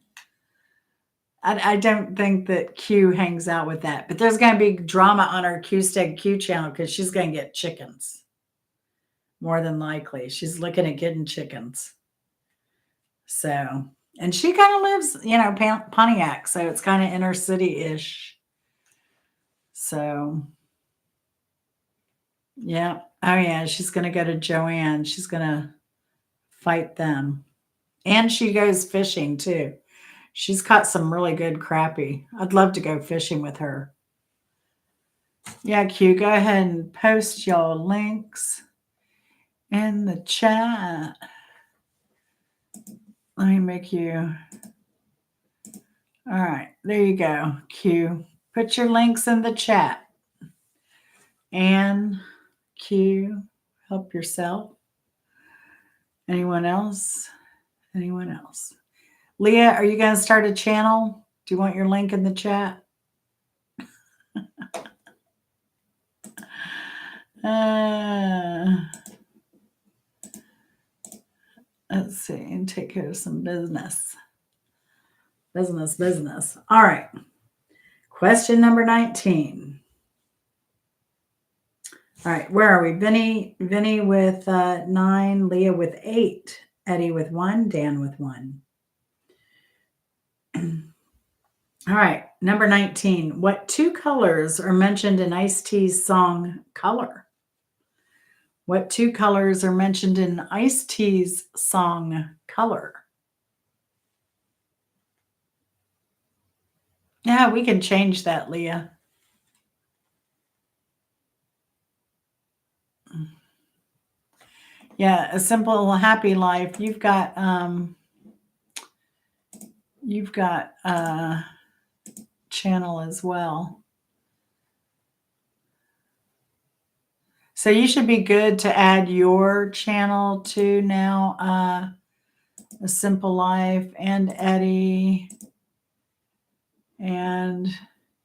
I don't think that Q hangs out with that, but there's going to be drama on our Qstead Q channel because she's going to get chickens. More than likely, she's looking at getting chickens. So, and she kind of lives, Pontiac, so it's kind of inner city-ish. So, yeah. Oh yeah, she's going to go to Joanne. She's going to fight them. And she goes fishing too. She's caught some really good crappie. I'd love to go fishing with her. Yeah, Q, go ahead and post your links in the chat. Let me make you. All right, there you go, Q. Put your links in the chat. And Q, help yourself. Anyone else? Anyone else? Leah, are you going to start a channel? Do you want your link in the chat? Uh, let's see, and take care of some business. Business. All right. Question number 19. All right, where are we? Vinny with 9, Leah with 8, Eddie with 1, Dan with 1. All right, number 19. What two colors are mentioned in Ice-T's song Color? What two colors are mentioned in Ice-T's song Color? Yeah, we can change that, Leah. Yeah, a simple happy life. You've got channel as well. So you should be good to add your channel to now. A Simple Life and Eddie. And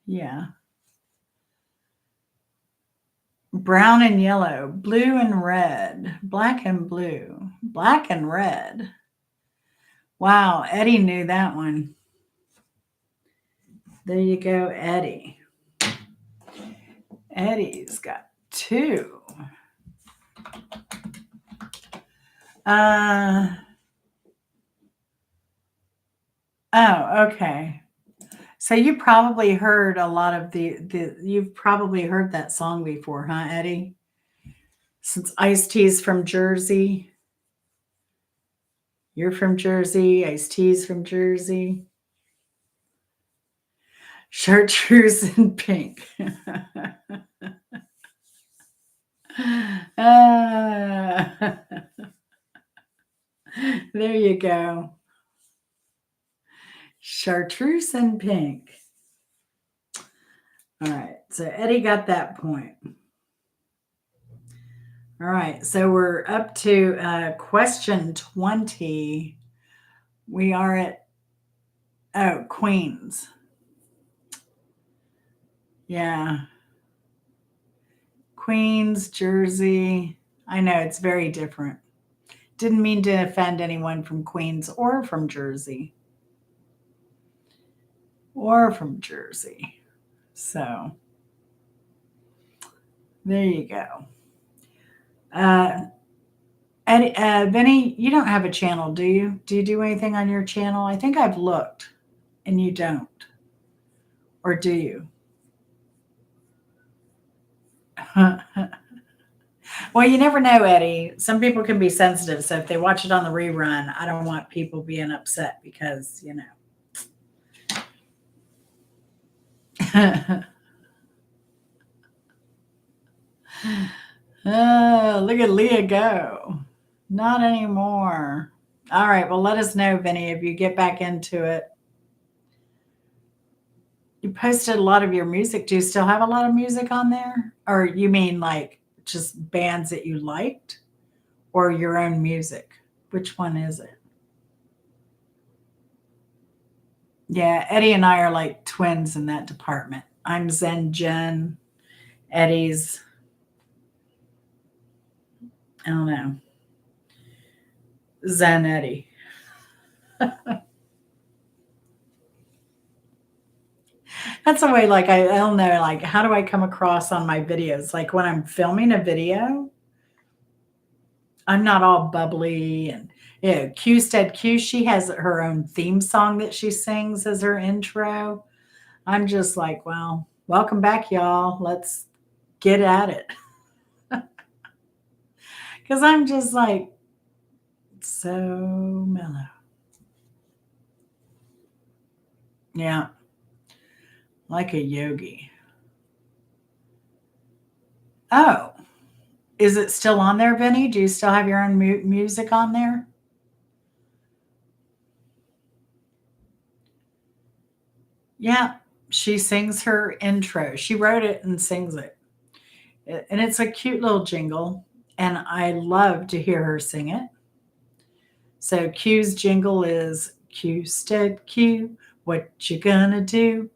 yeah. Brown and yellow, blue and red, black and blue, black and red. Wow, Eddie knew that one. There you go, Eddie. Eddie's got 2. Oh, okay. So you probably heard a lot of you've probably heard that song before, huh, Eddie? Since Ice-T's from Jersey. You're from Jersey, Ice-T's from Jersey. Chartreuse and pink. There you go. Chartreuse and pink. All right. So Eddie got that point. All right. So we're up to question 20. We are at, Queens. Yeah. Queens, Jersey. I know it's very different. Didn't mean to offend anyone from Queens or from Jersey. So there you go. And Vinny, you don't have a channel, do you? Do you do anything on your channel? I think I've looked, and you don't, or do you? Well, you never know, Eddie. Some people can be sensitive, so if they watch it on the rerun, I don't want people being upset because Oh, look at Leah go. Not anymore. All right. Well, let us know, Vinny, if you get back into it. You posted a lot of your music. Do you still have a lot of music on there? Or you mean like just bands that you liked or your own music? Which one is it? Yeah, Eddie and I are like twins in that department. I'm Zen Jen. Eddie's, I don't know, Zen Eddie. That's the way, like, I don't know, like, how do I come across on my videos? Like, when I'm filming a video, I'm not all bubbly and, Q, she has her own theme song that she sings as her intro. I'm just like, well, welcome back, y'all. Let's get at it. Because I'm just like, so mellow. Yeah, like a yogi. Oh, is it still on there, Vinny? Do you still have your own music on there? Yeah, she sings her intro. She wrote it and sings it. And it's a cute little jingle, and I love to hear her sing it. So Q's jingle is Q stead Q, what you gonna do?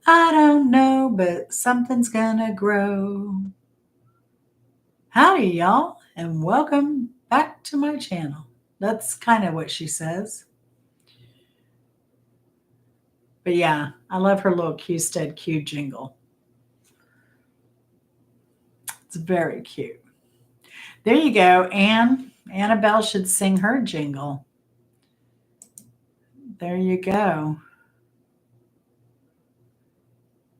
I don't know, but something's gonna grow. Howdy, y'all, and welcome back to my channel. That's kind of what she says. But yeah, I love her little Q-Stead Q jingle. It's very cute. There you go, Anne. Annabelle should sing her jingle. There you go.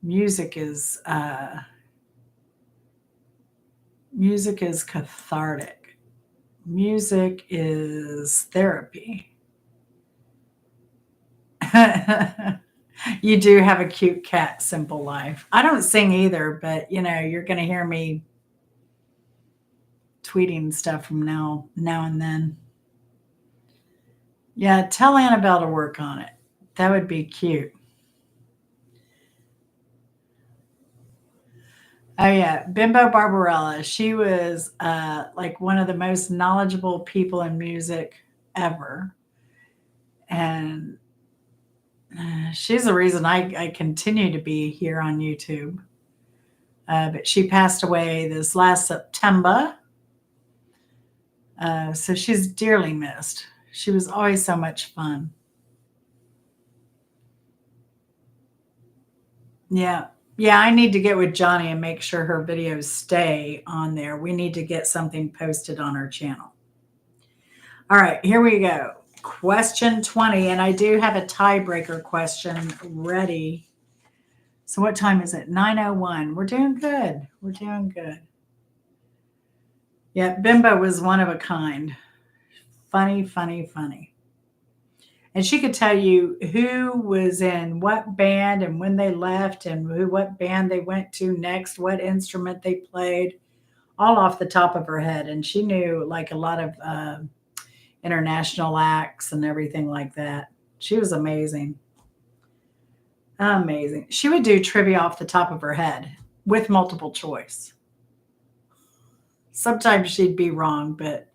Music is cathartic. Music is therapy. You do have a cute cat, Simple Life. I don't sing either, but you're going to hear me tweeting stuff from now and then. Yeah, tell Annabelle to work on it. That would be cute. Oh yeah, Bimbo Barbarella. She was like one of the most knowledgeable people in music ever, and she's the reason I continue to be here on YouTube. But she passed away this last September, so she's dearly missed. She was always so much fun. Yeah. Yeah, I need to get with Johnny and make sure her videos stay on there. We need to get something posted on our channel. All right, here we go. Question 20, and I do have a tiebreaker question ready. So what time is it? 9:01. We're doing good. We're doing good. Yeah, Bimbo was one of a kind. Funny, funny, funny. And she could tell you who was in what band and when they left and what band they went to next, what instrument they played, all off the top of her head. And she knew like a lot of international acts and everything like that. She was amazing. Amazing. She would do trivia off the top of her head with multiple choice. Sometimes she'd be wrong, but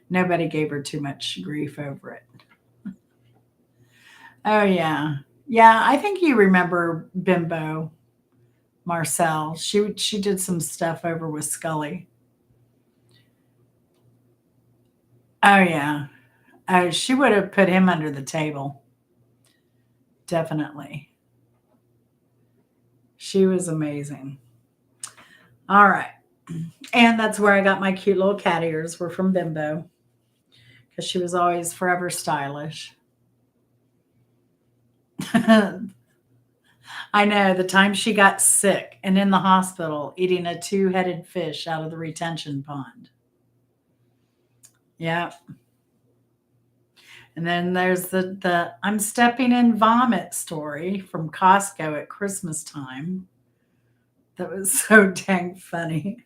nobody gave her too much grief over it. Oh yeah. Yeah, I think you remember Bimbo Marcel. She did some stuff over with Scully. Oh yeah. Oh, she would have put him under the table. Definitely. She was amazing. All right. And that's where I got my cute little cat ears were from Bimbo because she was always forever stylish. I know the time she got sick and in the hospital eating a two-headed fish out of the retention pond. Yeah. And then there's the I'm stepping in vomit story from Costco at Christmas time. That was so dang funny.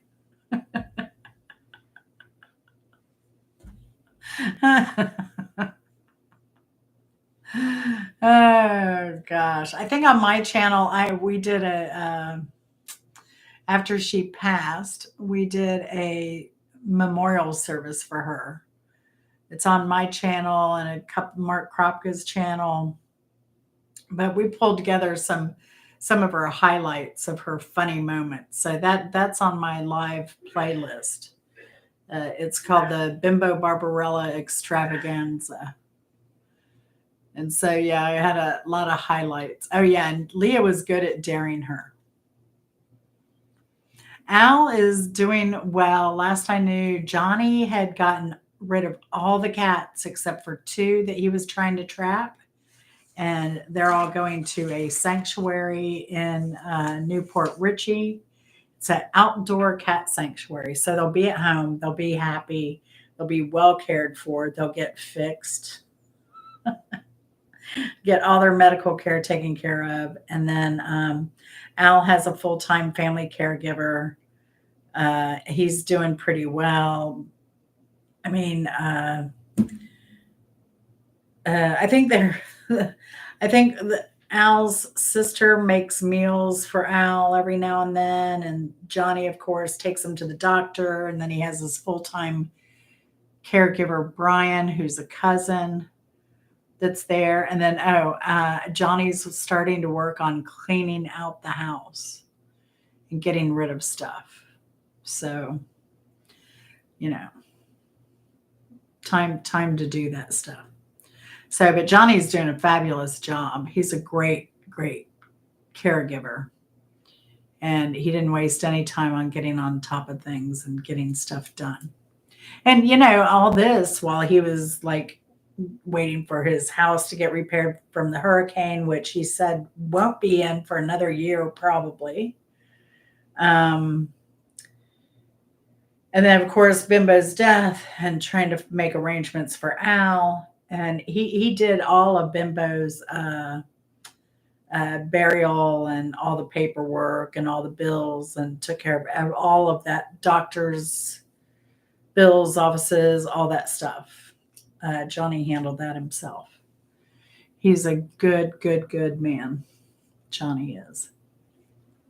Oh gosh. I think on my channel we did a after she passed, we did a memorial service for her. It's on my channel and a couple Mark Kropka's channel. But we pulled together some of her highlights of her funny moments. So that's on my live playlist. It's called the Bimbo Barbarella Extravaganza. And so yeah, I had a lot of highlights. Oh yeah, and Leah was good at daring her. Al is doing well. Last I knew, Johnny had gotten rid of all the cats except for two that he was trying to trap. And they're all going to a sanctuary in Newport Richey. It's an outdoor cat sanctuary. So they'll be at home, they'll be happy, they'll be well cared for, they'll get fixed, get all their medical care taken care of. And then Al has a full time family caregiver. He's doing pretty well. I mean, I think they're. I think Al's sister makes meals for Al every now and then, and Johnny, of course, takes him to the doctor, and then he has his full time caregiver Brian, who's a cousin that's there, and then Johnny's starting to work on cleaning out the house and getting rid of stuff. So you know, time to do that stuff. So, but Johnny's doing a fabulous job. He's a great caregiver. And he didn't waste any time on getting on top of things and getting stuff done. And all this while he was like waiting for his house to get repaired from the hurricane, which he said won't be in for another year probably. Um, and then of course Bimbo's death and trying to make arrangements for Al. And he did all of Bimbo's burial and all the paperwork and all the bills and took care of all of that, doctors' bills, offices, all that stuff. Johnny handled that himself. He's a good man. Johnny is.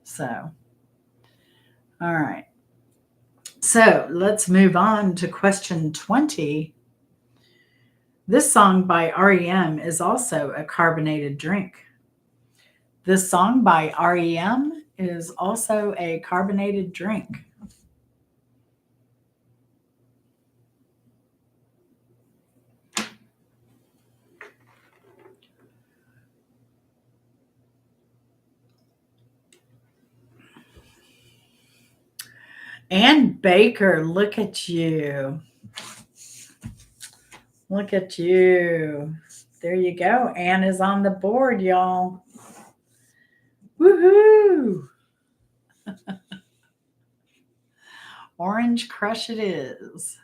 So, all right. So let's move on to question 20. This song by REM is also a carbonated drink. This song by REM is also a carbonated drink. Ann Baker, look at you. Look at you. There you go. Ann is on the board, y'all. Woohoo! Orange Crush it is.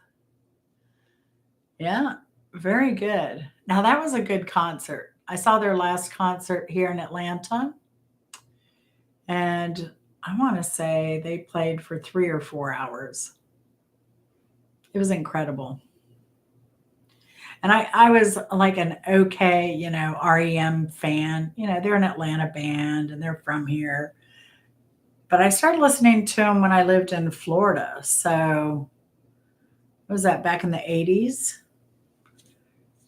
Yeah, very good. Now, that was a good concert. I saw their last concert here in Atlanta, and I want to say they played for 3 or 4 hours. It was incredible. And I was like an okay, REM fan. They're an Atlanta band and they're from here. But I started listening to them when I lived in Florida. So, what was that, back in the 80s?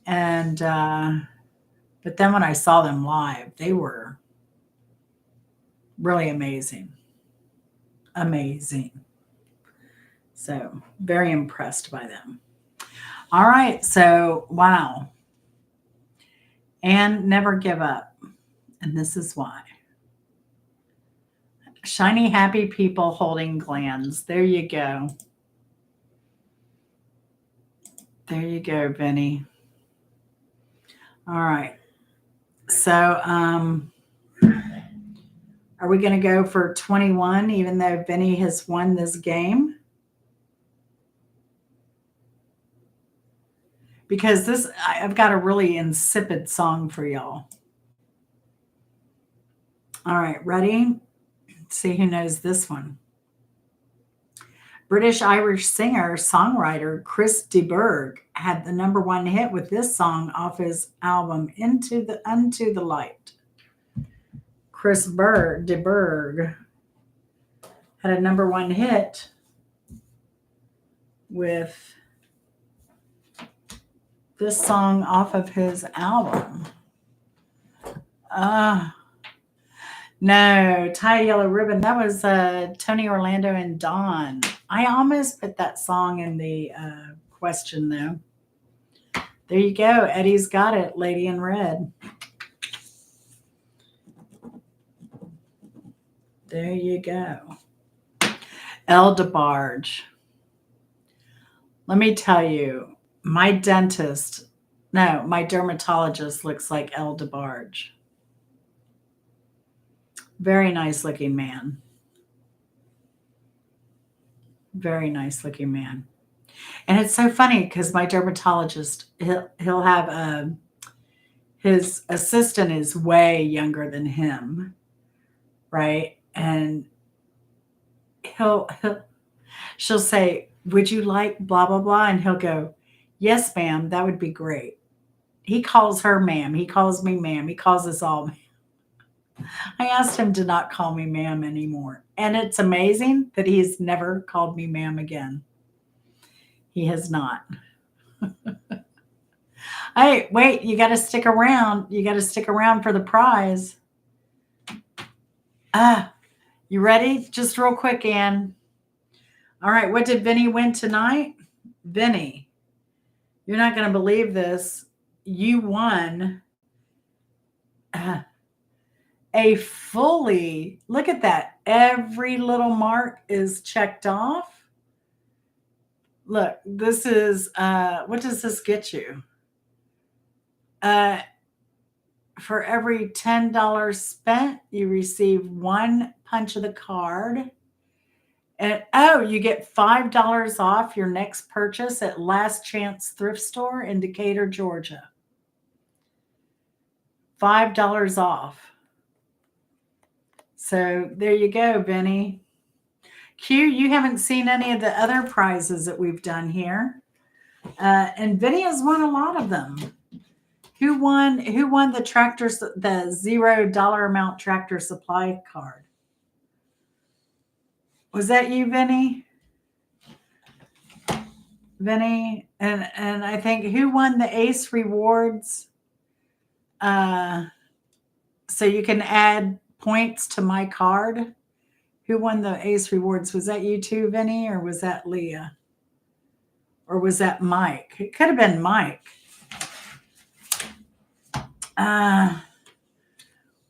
And, but then when I saw them live, they were really amazing. Amazing. So, very impressed by them. All right. So, wow. And never give up. And this is why. Shiny, happy people holding glands. There you go. There you go, Benny. All right. So, are we going to go for 21, even though Benny has won this game? Because I've got a really insipid song for y'all. All right, ready? Let's see who knows this one. British Irish singer songwriter Chris de Burgh had the #1 hit with this song off his album Unto the Light. Chris de Burgh had a #1 hit with this song off of his album. No, Tie a Yellow Ribbon. That was Tony Orlando and Dawn. I almost put that song in the question, though. There you go. Eddie's got it. Lady in Red. There you go. El DeBarge. Let me tell you, my dermatologist looks like El DeBarge. Very nice looking man. Very nice looking man. And it's so funny because my dermatologist, he'll have his assistant is way younger than him, right? And she'll say, "Would you like blah blah blah?" And he'll go, "Yes, ma'am, that would be great." He calls her ma'am. He calls me ma'am. He calls us all ma'am. I asked him to not call me ma'am anymore. And it's amazing that he's never called me ma'am again. He has not. Hey, wait, you got to stick around. You got to stick around for the prize. You ready? Just real quick, Ann. All right, what did Vinny win tonight? Vinny, you're not going to believe this. You won uh, a fully, look at that. Every little mark is checked off. Look, this is, what does this get you? Uh, for every $10 spent, you receive one punch of the card. And oh, you get $5 off your next purchase at Last Chance Thrift Store in Decatur, Georgia. $5 off. So there you go, Vinny. Q, you haven't seen any of the other prizes that we've done here. And Vinny has won a lot of them. Who won the tractor, the $0 amount tractor supply card? Was that you, Vinny? Vinny? And I think who won the Ace Rewards? So you can add points to my card. Who won the Ace Rewards? Was that you too, Vinny, or was that Leah? Or was that Mike? It could have been Mike. What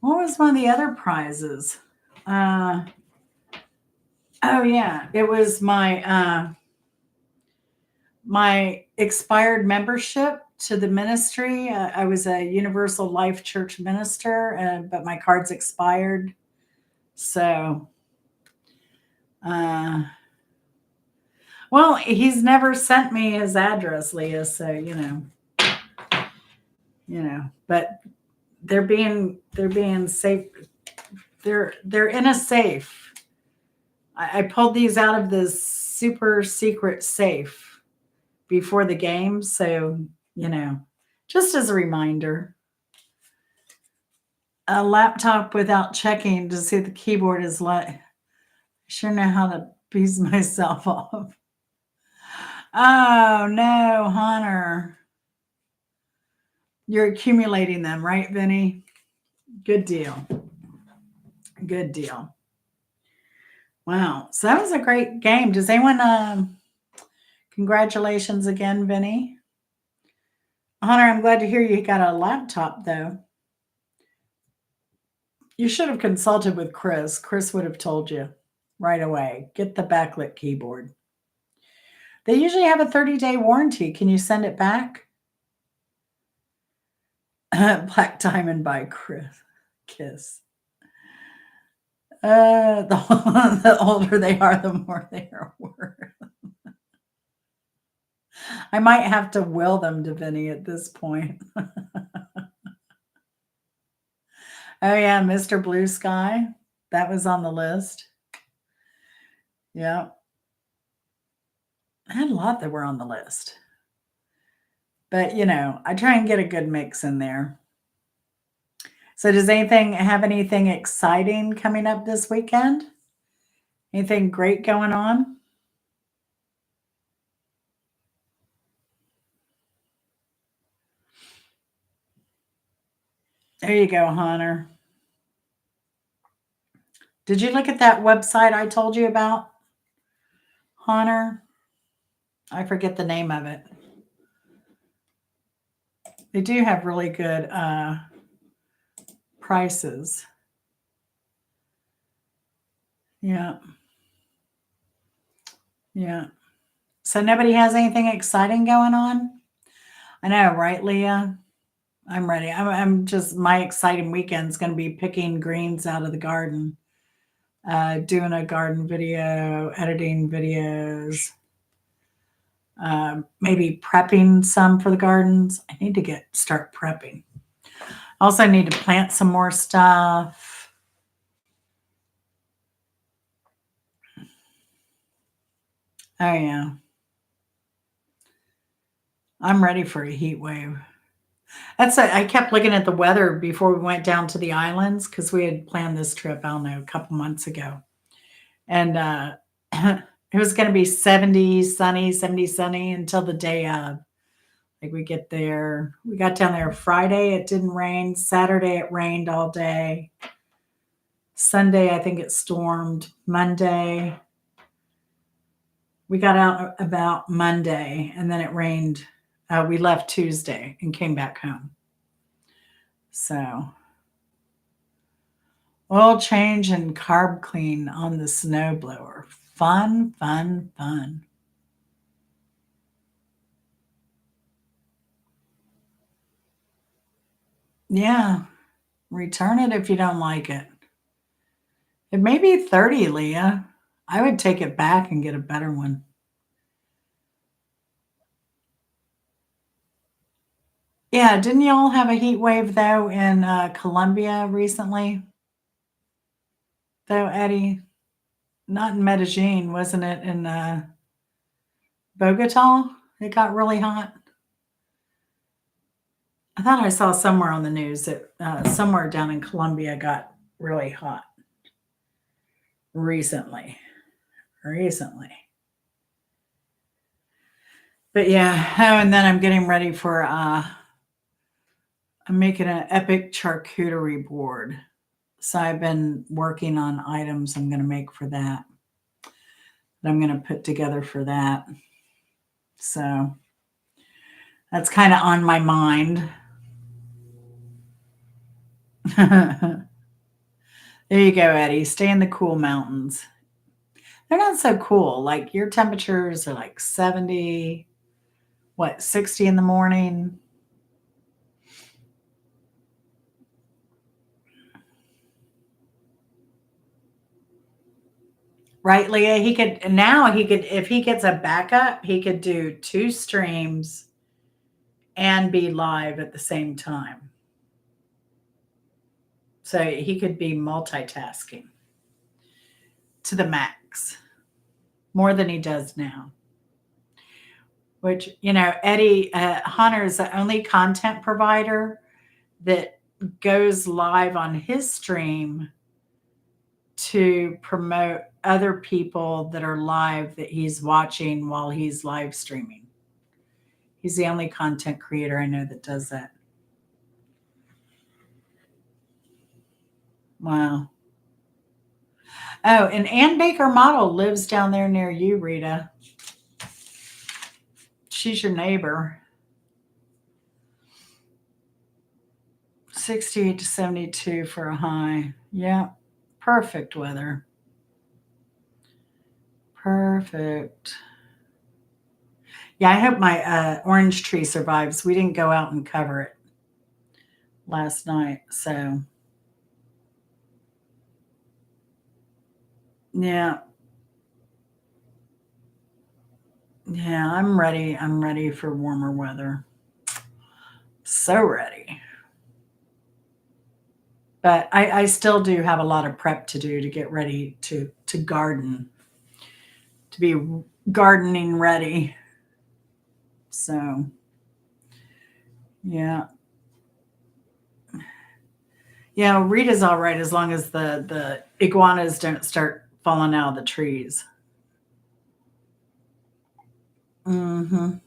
was one of the other prizes? Oh yeah, it was my my expired membership to the ministry. I was a Universal Life Church minister, but my card's expired. So, well, he's never sent me his address, Leah. So but they're being safe. They're in a safe. I pulled these out of this super secret safe before the game. So, just as a reminder, a laptop without checking to see the keyboard is like, I sure know how to piece myself off. Oh no, Hunter. You're accumulating them, right, Vinny? Good deal. Good deal. Wow. So that was a great game. Does anyone congratulations again, Vinny? Hunter, I'm glad to hear you got a laptop though. You should have consulted with Chris. Chris would have told you right away. Get the backlit keyboard. They usually have a 30-day warranty. Can you send it back? Black Diamond by Chris. Kiss. The older they are, the more they are worth. I might have to will them to Vinny at this point. Oh yeah, Mr. Blue Sky. That was on the list. Yeah. I had a lot that were on the list. But I try and get a good mix in there. So does anything have anything exciting coming up this weekend? Anything great going on? There you go, Hunter. Did you look at that website I told you about, Hunter? I forget the name of it. They do have really good prices. Yeah. Yeah. So nobody has anything exciting going on? I know, right, Leah? I'm ready. I'm just, my exciting weekend's going to be picking greens out of the garden, doing a garden video, editing videos, maybe prepping some for the gardens. I need to start prepping. Also need to plant some more stuff. Oh yeah. I'm ready for a heat wave. I kept looking at the weather before we went down to the islands because we had planned this trip, I don't know, a couple months ago. And it was going to be 70 sunny until the day of. Like we get there, we got down there Friday, it didn't rain. Saturday, it rained all day. Sunday, I think it stormed. Monday, We got out about Monday and then it rained. We left Tuesday and came back home. So, oil change and carb clean on the snowblower. Fun, fun, fun. Yeah, return it if you don't like it. It may be 30, Leah. I would take it back and get a better one. Yeah, didn't y'all have a heat wave though in Colombia recently? Though, Eddie, not in Medellin, wasn't it? In Bogota, it got really hot. I thought I saw somewhere on the news that somewhere down in Colombia got really hot recently. Recently. But yeah, oh, and then I'm getting ready for I'm making an epic charcuterie board. So I've been working on items I'm going to make for that. That I'm going to put together for that. So that's kind of on my mind. There you go, Eddie. Stay in the cool mountains. They're not so cool. Like your temperatures are like 70, what, 60 in the morning. Right, Leah? He could if he gets a backup, he could do two streams and be live at the same time. So he could be multitasking to the max, more than he does now. Which, Eddie Hunter is the only content provider that goes live on his stream to promote other people that are live that he's watching while he's live streaming. He's the only content creator I know that does that. Wow. Oh, and Ann Baker Model lives down there near you, Rita. She's your neighbor. 68 to 72 for a high. Yeah. Perfect weather. Perfect. Yeah, I hope my orange tree survives. We didn't go out and cover it last night. So, yeah. Yeah, I'm ready. I'm ready for warmer weather. So ready. But I still do have a lot of prep to do to get ready to garden, to be gardening ready. So, yeah. Yeah, Rita's all right as long as the iguanas don't start falling out of the trees. Mhm.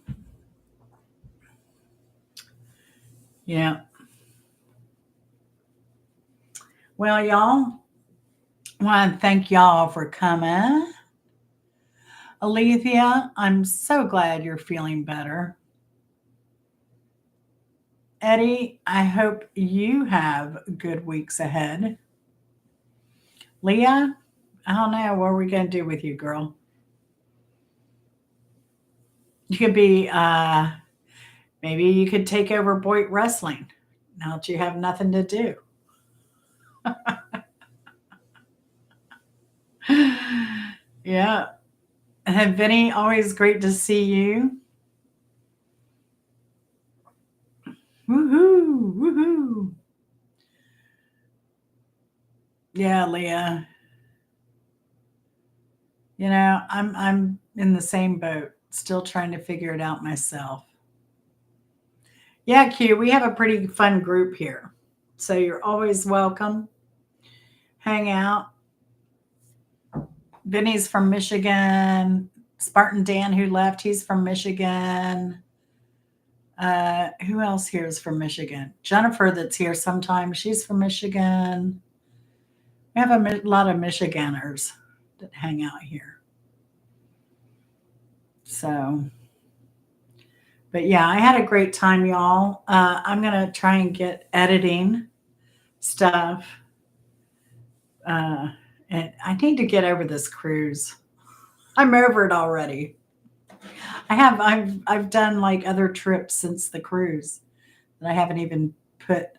Yeah. Well, y'all, I want to thank y'all for coming. Alethea, I'm so glad you're feeling better. Eddie, I hope you have good weeks ahead. Leah, I don't know. What are we going to do with you, girl? You could be, maybe you could take over Boyd Wrestling now that you have nothing to do. Yeah. And Vinny, always great to see you. Woohoo! Woohoo! Yeah, Leah. I'm in the same boat, still trying to figure it out myself. Yeah, Q, we have a pretty fun group here. So you're always welcome. Hang out. Vinny's from Michigan. Spartan Dan, who left, he's from Michigan. Who else here is from Michigan? Jennifer, that's here sometimes, she's from Michigan. We have a lot of Michiganders that hang out here. So, but yeah, I had a great time, y'all. I'm gonna try and get editing stuff, uh, and I need to get over this cruise. I'm over it already. I've done like other trips since the cruise that I haven't even put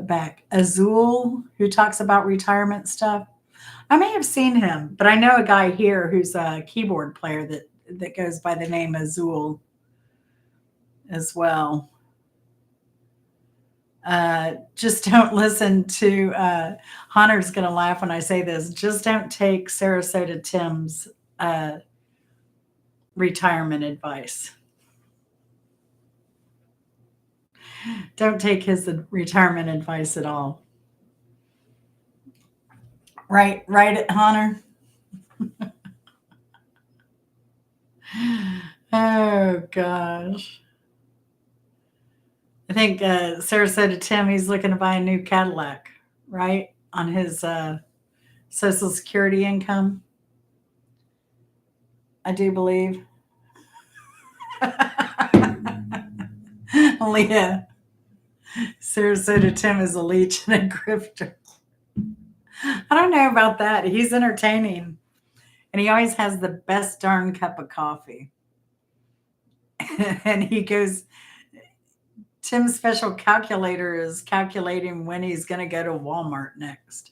back. Azul, who talks about retirement stuff. I may have seen him, but I know a guy here who's a keyboard player that goes by the name Azul as well. Just don't listen to Hunter's going to laugh when I say this. Just don't take Sarasota Tim's uh, retirement advice. Don't take his retirement advice at all. Right, Hunter. Oh gosh. I think Sarasota Tim, he's looking to buy a new Cadillac, right? On his Social Security income, I do believe. Leah, Sarasota Tim is a leech and a grifter. I don't know about that. He's entertaining, and he always has the best darn cup of coffee. And he goes, Tim's special calculator is calculating when he's going to go to Walmart next.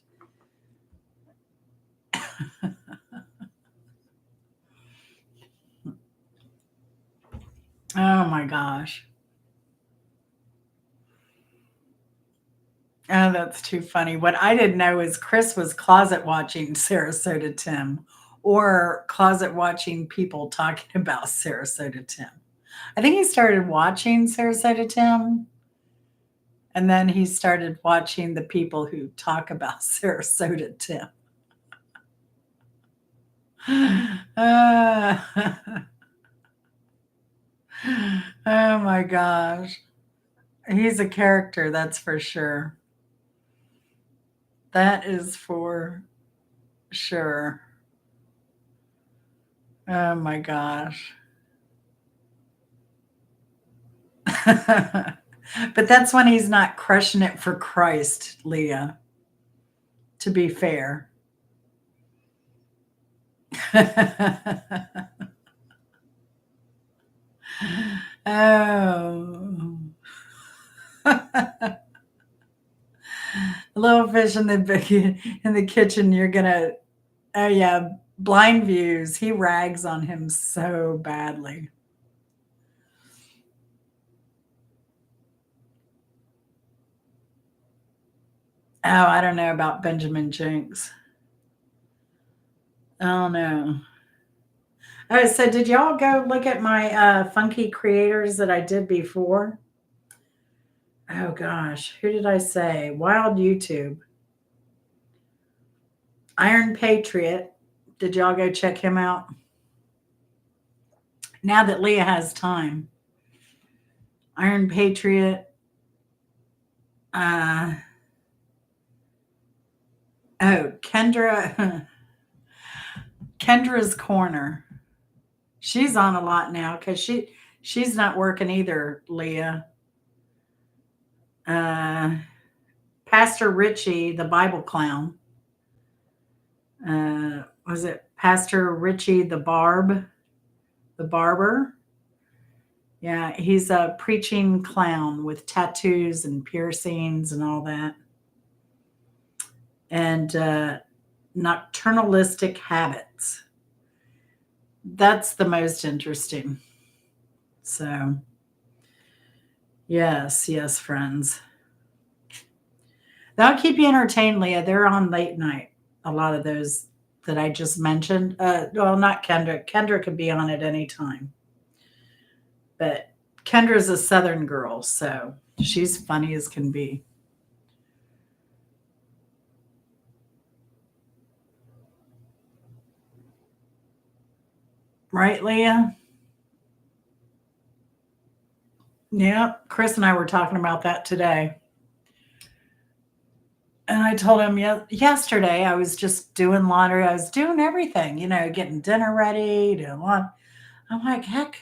Oh my gosh. Oh, that's too funny. What I didn't know is Chris was closet watching Sarasota Tim or closet watching people talking about Sarasota Tim. I think he started watching Sarasota Tim and then he started watching the people who talk about Sarasota Tim. Uh, oh my gosh. He's a character, that's for sure. That is for sure. Oh my gosh. But that's when he's not crushing it for Christ, Leah, to be fair. Oh. Little fish in the kitchen, you're gonna oh yeah, blind views. He rags on him so badly. Oh, I don't know about Benjamin Jinx. Oh no. Oh, so did y'all go look at my funky creators that I did before? Oh gosh, who did I say? Wild YouTube. Iron Patriot. Did y'all go check him out? Now that Leah has time. Iron Patriot. Uh, oh, Kendra. Kendra's Corner. She's on a lot now because she's not working either, Leah. Uh, Pastor Richie, the Bible clown. Was it Pastor Richie the barber? Yeah, he's a preaching clown with tattoos and piercings and all that. And nocturnalistic habits. That's the most interesting. So, yes, friends. That'll keep you entertained, Leah. They're on late night. A lot of those that I just mentioned. Well, not Kendra. Kendra could be on at any time. But Kendra's a Southern girl, so she's funny as can be. Right, Leah? Yeah, Chris and I were talking about that today. And I told him yesterday I was just doing laundry. I was doing everything, getting dinner ready, doing laundry. I'm like, heck,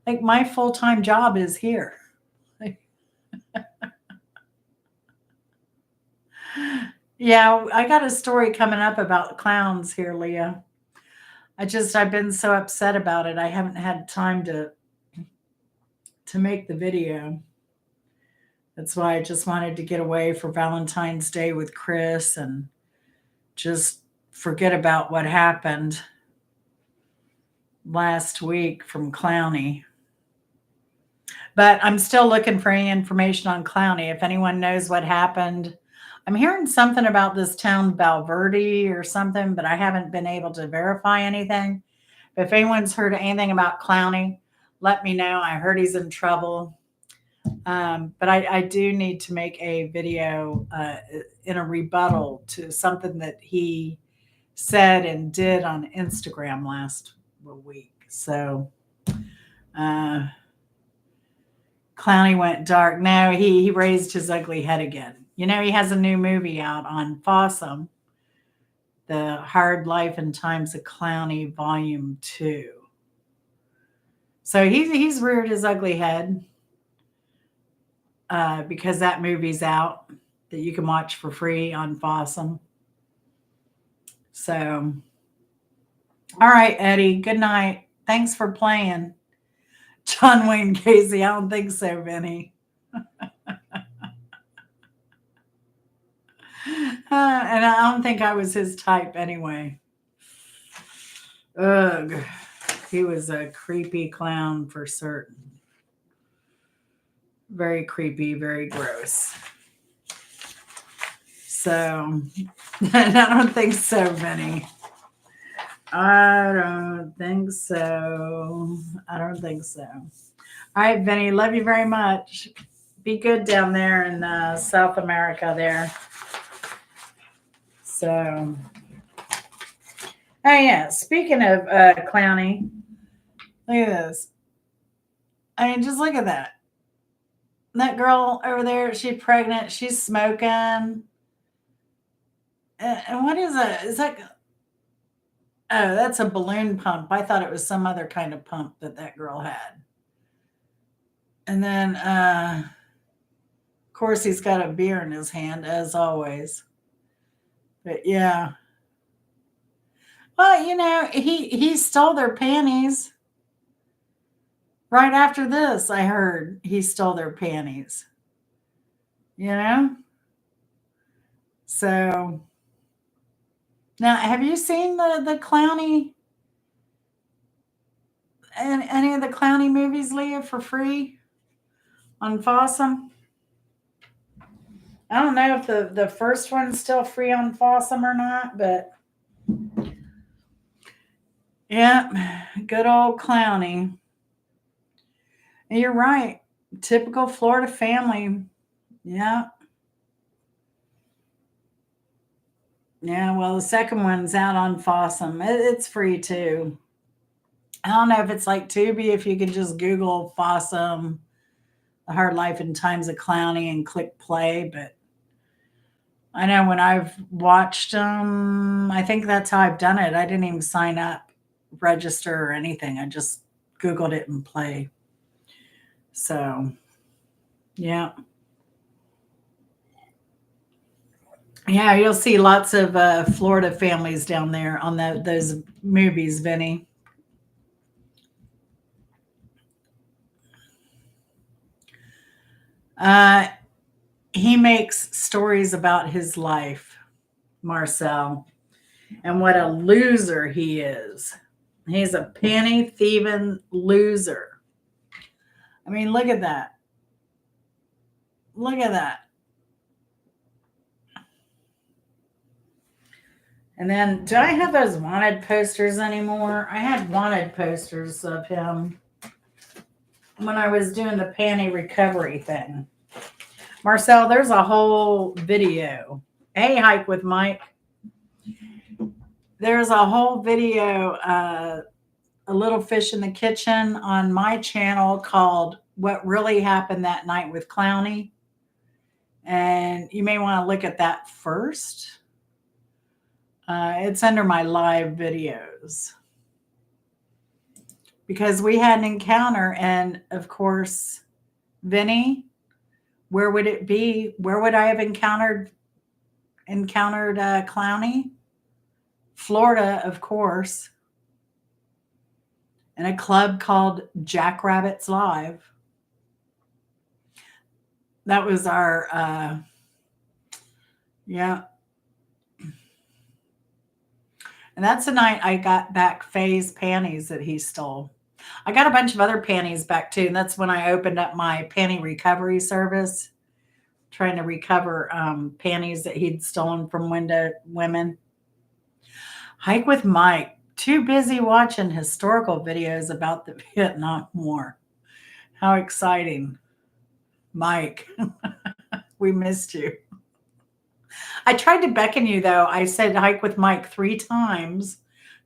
like my full time job is here. Like, yeah, I got a story coming up about clowns here, Leah. I've been so upset about it. I haven't had time to make the video. That's why I just wanted to get away for Valentine's Day with Chris and just forget about what happened last week from Clowney. But I'm still looking for any information on Clowney. If anyone knows what happened, I'm hearing something about this town, Valverde or something, but I haven't been able to verify anything. If anyone's heard anything about Clowney, let me know. I heard he's in trouble. But I do need to make a video in a rebuttal to something that he said and did on Instagram last week. So uh, Clowney went dark. No, he raised his ugly head again. He has a new movie out on Fossum, The Hard Life and Times of Clowney, Volume 2. So he's reared his ugly head because that movie's out that you can watch for free on Fossum. So, all right, Eddie, good night. Thanks for playing. John Wayne Casey, I don't think so, Vinny. And I don't think I was his type anyway. Ugh. He was a creepy clown for certain. Very creepy, very gross. So, I don't think so, Vinny. I don't think so. I don't think so. All right, Vinny, love you very much. Be good down there in South America there. So, oh yeah, speaking of Clowney, look at this. I mean, just look at that. That girl over there, she's pregnant, she's smoking. And what is that? Is that, oh, that's a balloon pump. I thought it was some other kind of pump that girl had. And then, of course, he's got a beer in his hand, as always. But yeah. Well, he stole their panties. Right after this, I heard he stole their panties. You know? So now have you seen the Clowney and any of the Clowney movies, Leah, for free on Fossum? I don't know if the first one's still free on Fossum or not, but yeah, good old Clowney. And you're right. Typical Florida family. Yeah. Yeah, well, the second one's out on Fossum. It's free too. I don't know if it's like Tubi, if you can just Google Fossum, The Hard Life and Times of Clowney, and click play. But I know when I've watched them, I think that's how I've done it. I didn't even sign up, register, or anything. I just Googled it and play. So, yeah. Yeah, you'll see lots of Florida families down there on those movies, Vinny. Uh, he makes stories about his life, Marcel, and what a loser he is. He's a penny thieving loser. I mean, look at that. Look at that. And then, do I have those wanted posters anymore? I had wanted posters of him when I was doing the panty recovery thing. Marcel, there's a whole video. Hey, Hike with Mike. There's a whole video, A Little Fish in the Kitchen on my channel called What Really Happened That Night with Clowney. And you may want to look at that first. It's under my live videos because we had an encounter, and of course, Vinny, where would it be? Where would I have encountered Clowney? Florida, of course, in a club called Jackrabbits Live. That was our yeah. And that's the night I got back Faye's panties that he stole. I got a bunch of other panties back too, and that's when I opened up my panty recovery service, trying to recover panties that he'd stolen from window women. Hike with Mike. Too busy watching historical videos about the Vietnam War. How exciting. Mike, we missed you. I tried to beckon you, though. I said hike with Mike 3 times,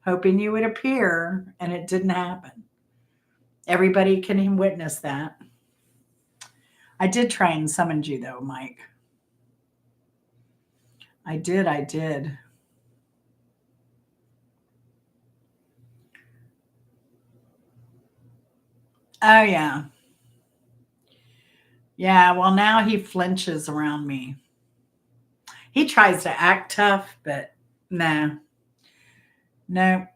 hoping you would appear, and it didn't happen. Everybody can witness that. I did try and summon you, though, Mike. I did. I did. Oh, yeah. Yeah. Well, now he flinches around me. He tries to act tough, but no, no,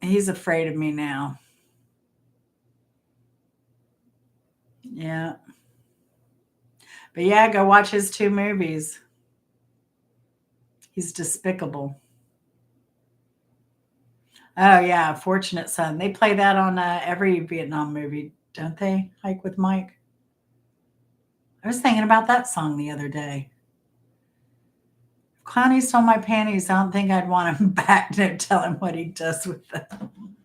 he's afraid of me now. Yeah. But yeah, go watch his 2 movies. He's despicable. Oh, yeah. Fortunate Son. They play that on every Vietnam movie, don't they? Hike with Mike. I was thinking about that song the other day. If Clowney stole my panties, I don't think I'd want him back to tell him what he does with them.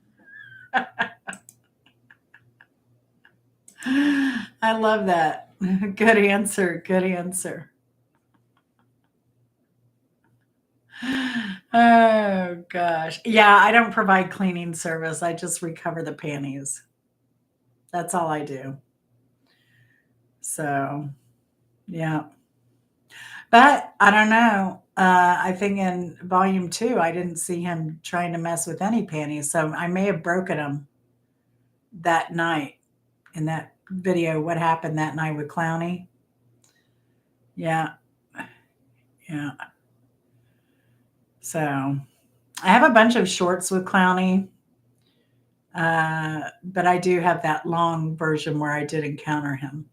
I love that. Good answer. Good answer. Oh gosh. Yeah, I don't provide cleaning service. I just recover the panties. That's all I do. So, yeah. But I don't know. I think in volume 2, I didn't see him trying to mess with any panties. So I may have broken them that night in that video. What happened that night with Clowney? Yeah. Yeah. So I have a bunch of shorts with Clowney. But I do have that long version where I did encounter him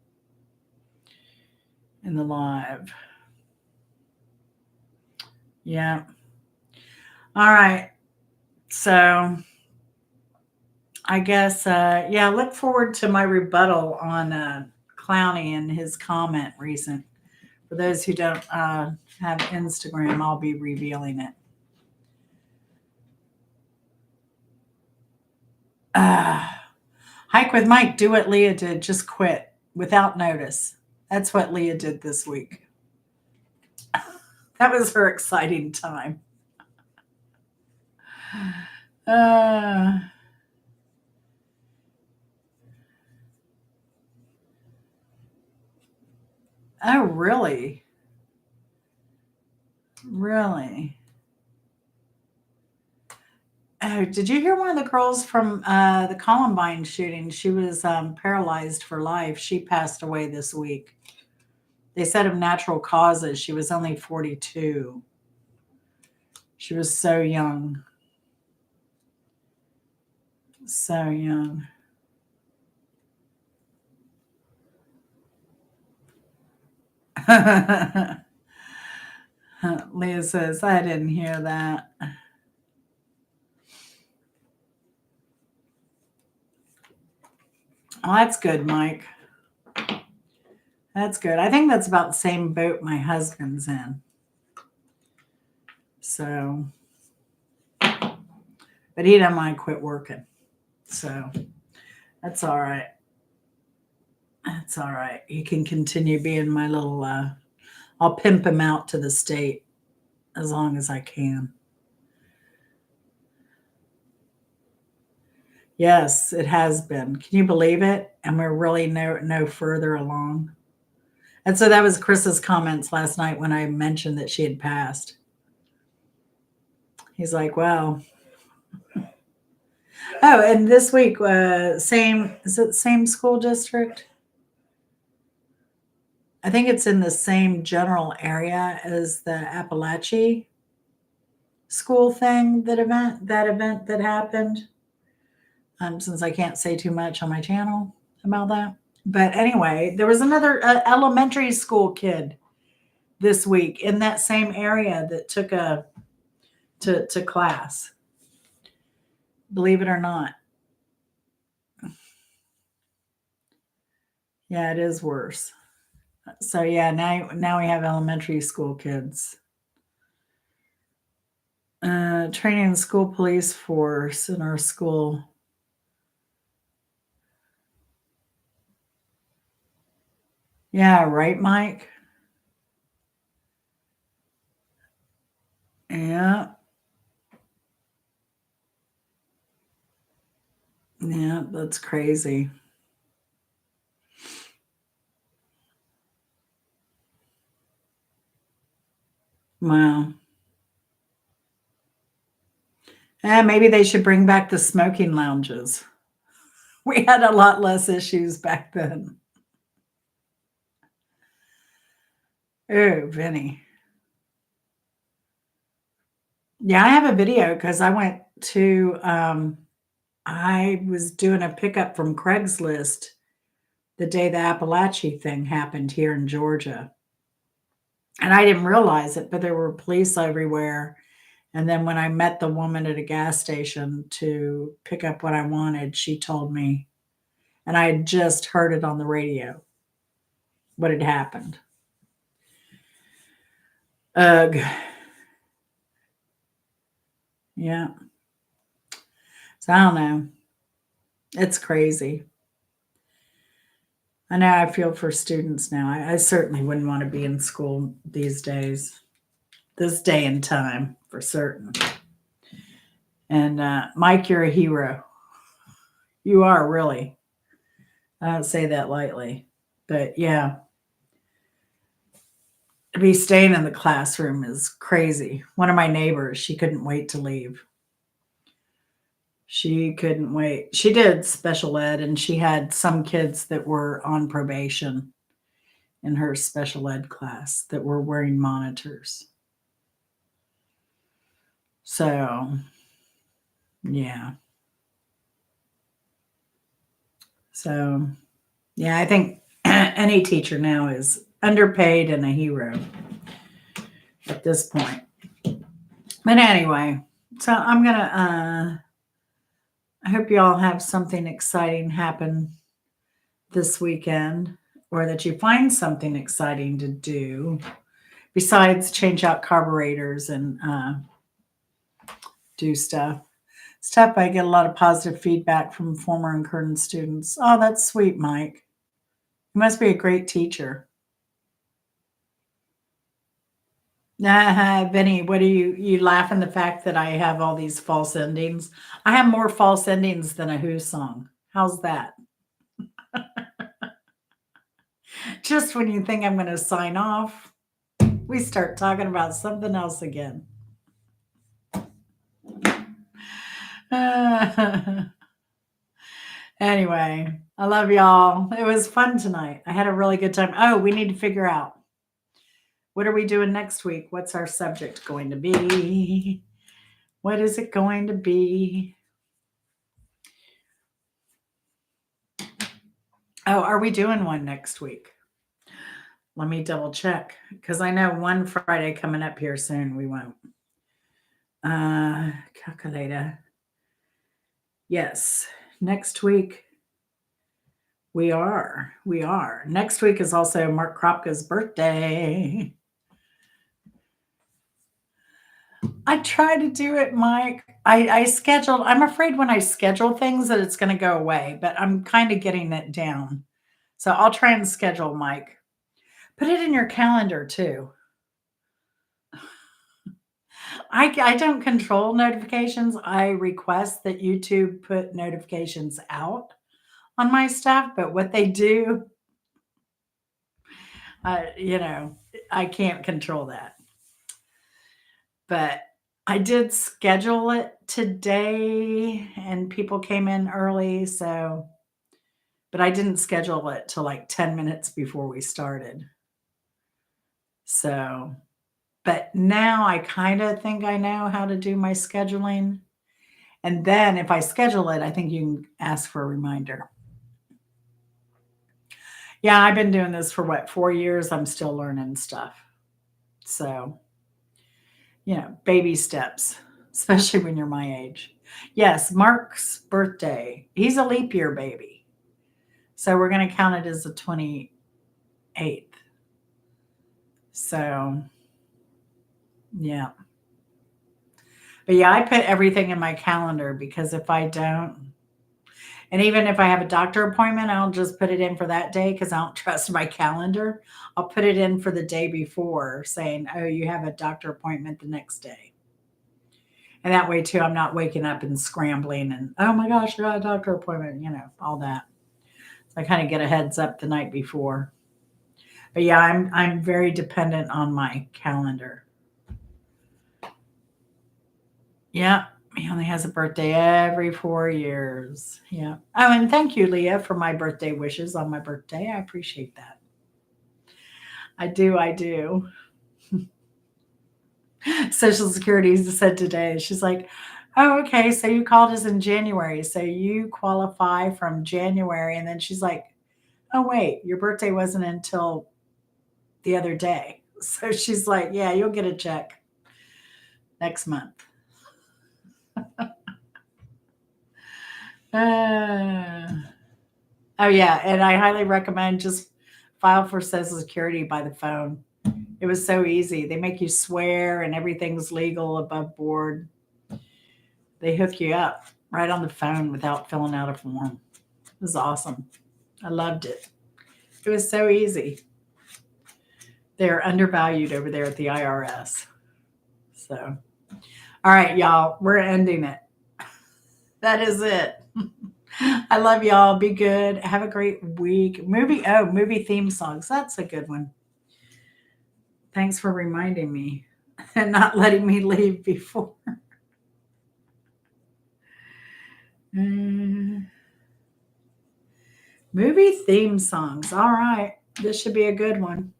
in the live. Yeah. All right. So I guess, yeah, look forward to my rebuttal on Clowney and his comment recent. For those who don't have Instagram, I'll be revealing it. Hike with Mike, do what Leah did, just quit without notice. That's what Leah did this week. That was her exciting time. Uh, oh, really? Really? Oh, did you hear one of the girls from the Columbine shooting? She was paralyzed for life. She passed away this week. They said of natural causes. She was only 42. She was so young. So young. Leah says, I didn't hear that. Well, that's good, Mike. That's good. I think that's about the same boat my husband's in. So, but he doesn't mind quit working. So that's all right. That's all right. He can continue being my little, I'll pimp him out to the state as long as I can. Yes, it has been. Can you believe it? And we're really no further along. And so that was Chris's comments last night when I mentioned that she had passed. He's like, "Wow." Oh, and this week, same is it same school district? I think it's in the same general area as the Appalachie school thing, that event that happened. Since I can't say too much on my channel about that. But anyway, there was another elementary school kid this week in that same area that took a to class. Believe it or not. Yeah, it is worse. So yeah, now we have elementary school kids. Training the school police force in our school. Yeah, right, Mike? Yeah. Yeah, that's crazy. Wow. Maybe they should bring back the smoking lounges. We had a lot less issues back then. Oh, Vinny. Yeah, I have a video because I was doing a pickup from Craigslist the day the Appalachie thing happened here in Georgia. And I didn't realize it, but there were police everywhere. And then when I met the woman at a gas station to pick up what I wanted, she told me, and I had just heard it on the radio, what had happened. Ugh. Yeah. So I don't know. It's crazy. I know I feel for students now. I certainly wouldn't want to be in school these days, this day and time, for certain. And Mike, you're a hero. You are really. I don't say that lightly. But yeah, to be staying in the classroom is crazy. One of my neighbors, she couldn't wait to leave. She couldn't wait. She did special ed, and she had some kids that were on probation in her special ed class that were wearing monitors. So, yeah. So, yeah, I think any teacher now is underpaid and a hero at this point. But anyway, so I'm going to, I hope you all have something exciting happen this weekend, or that you find something exciting to do besides change out carburetors and do stuff. It's tough. I get a lot of positive feedback from former and current students. Oh, that's sweet, Mike. You must be a great teacher. Vinny, what do you laughing the fact that I have all these false endings? I have more false endings than a Who song. How's that? Just when you think I'm going to sign off, we start talking about something else again. Anyway, I love y'all. It was fun tonight. I had a really good time. Oh, we need to figure out, what are we doing next week? What's our subject going to be? What is it going to be? Oh, are we doing one next week? Let me double check, because I know one Friday coming up here soon we won't. Calculator. Yes, next week we are. We are. Next week is also Mark Kropka's birthday. I try to do it, Mike. I scheduled, I'm afraid when I schedule things that it's going to go away, but I'm kind of getting it down. So I'll try and schedule, Mike. Put it in your calendar too. I don't control notifications. I request that YouTube put notifications out on my stuff, but what they do, You know, I can't control that. But I did schedule it today and people came in early, so but I didn't schedule it till like 10 minutes before we started. So, but now I kind of think I know how to do my scheduling. And then if I schedule it, I think you can ask for a reminder. Yeah, I've been doing this for what, 4 years? I'm still learning stuff. So, baby steps, especially when you're my age. Yes, Mark's birthday. He's a leap year baby. So we're going to count it as the 28th. So, yeah. But yeah, I put everything in my calendar because if I don't, and even if I have a doctor appointment, I'll just put it in for that day because I don't trust my calendar. I'll put it in for the day before saying, oh, you have a doctor appointment the next day. And that way, too, I'm not waking up and scrambling and, oh my gosh, I got a doctor appointment, all that. So I kind of get a heads up the night before. But yeah, I'm very dependent on my calendar. Yeah, he only has a birthday every 4 years. Yeah. Oh, and thank you, Leah, for my birthday wishes on my birthday. I appreciate that. I do. I do. Social Security said today, she's like, oh, okay. So you called us in January. So you qualify from January. And then she's like, oh, wait, your birthday wasn't until the other day. So she's like, yeah, you'll get a check next month. Uh, oh, yeah. And I highly recommend just file for Social Security by the phone. It was so easy. They make you swear and everything's legal above board. They hook you up right on the phone without filling out a form. It was awesome. I loved it. It was so easy. They're undervalued over there at the IRS. So, all right, y'all, we're ending it. That is it. I love y'all. Be good. Have a great week. Movie theme songs. That's a good one. Thanks for reminding me and not letting me leave before. Mm, movie theme songs. All right. This should be a good one.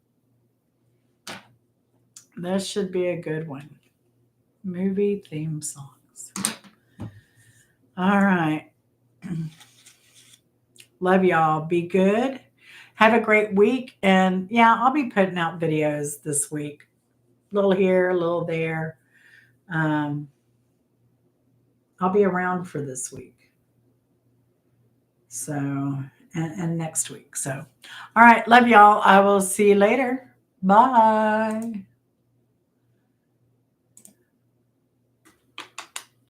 This should be a good one. Movie theme songs. All right. Love y'all. Be good. Have a great week. And yeah, I'll be putting out videos this week. A little here, a little there. Um, I'll be around for this week. So, and next week. So, all right. Love y'all. I will see you later. Bye.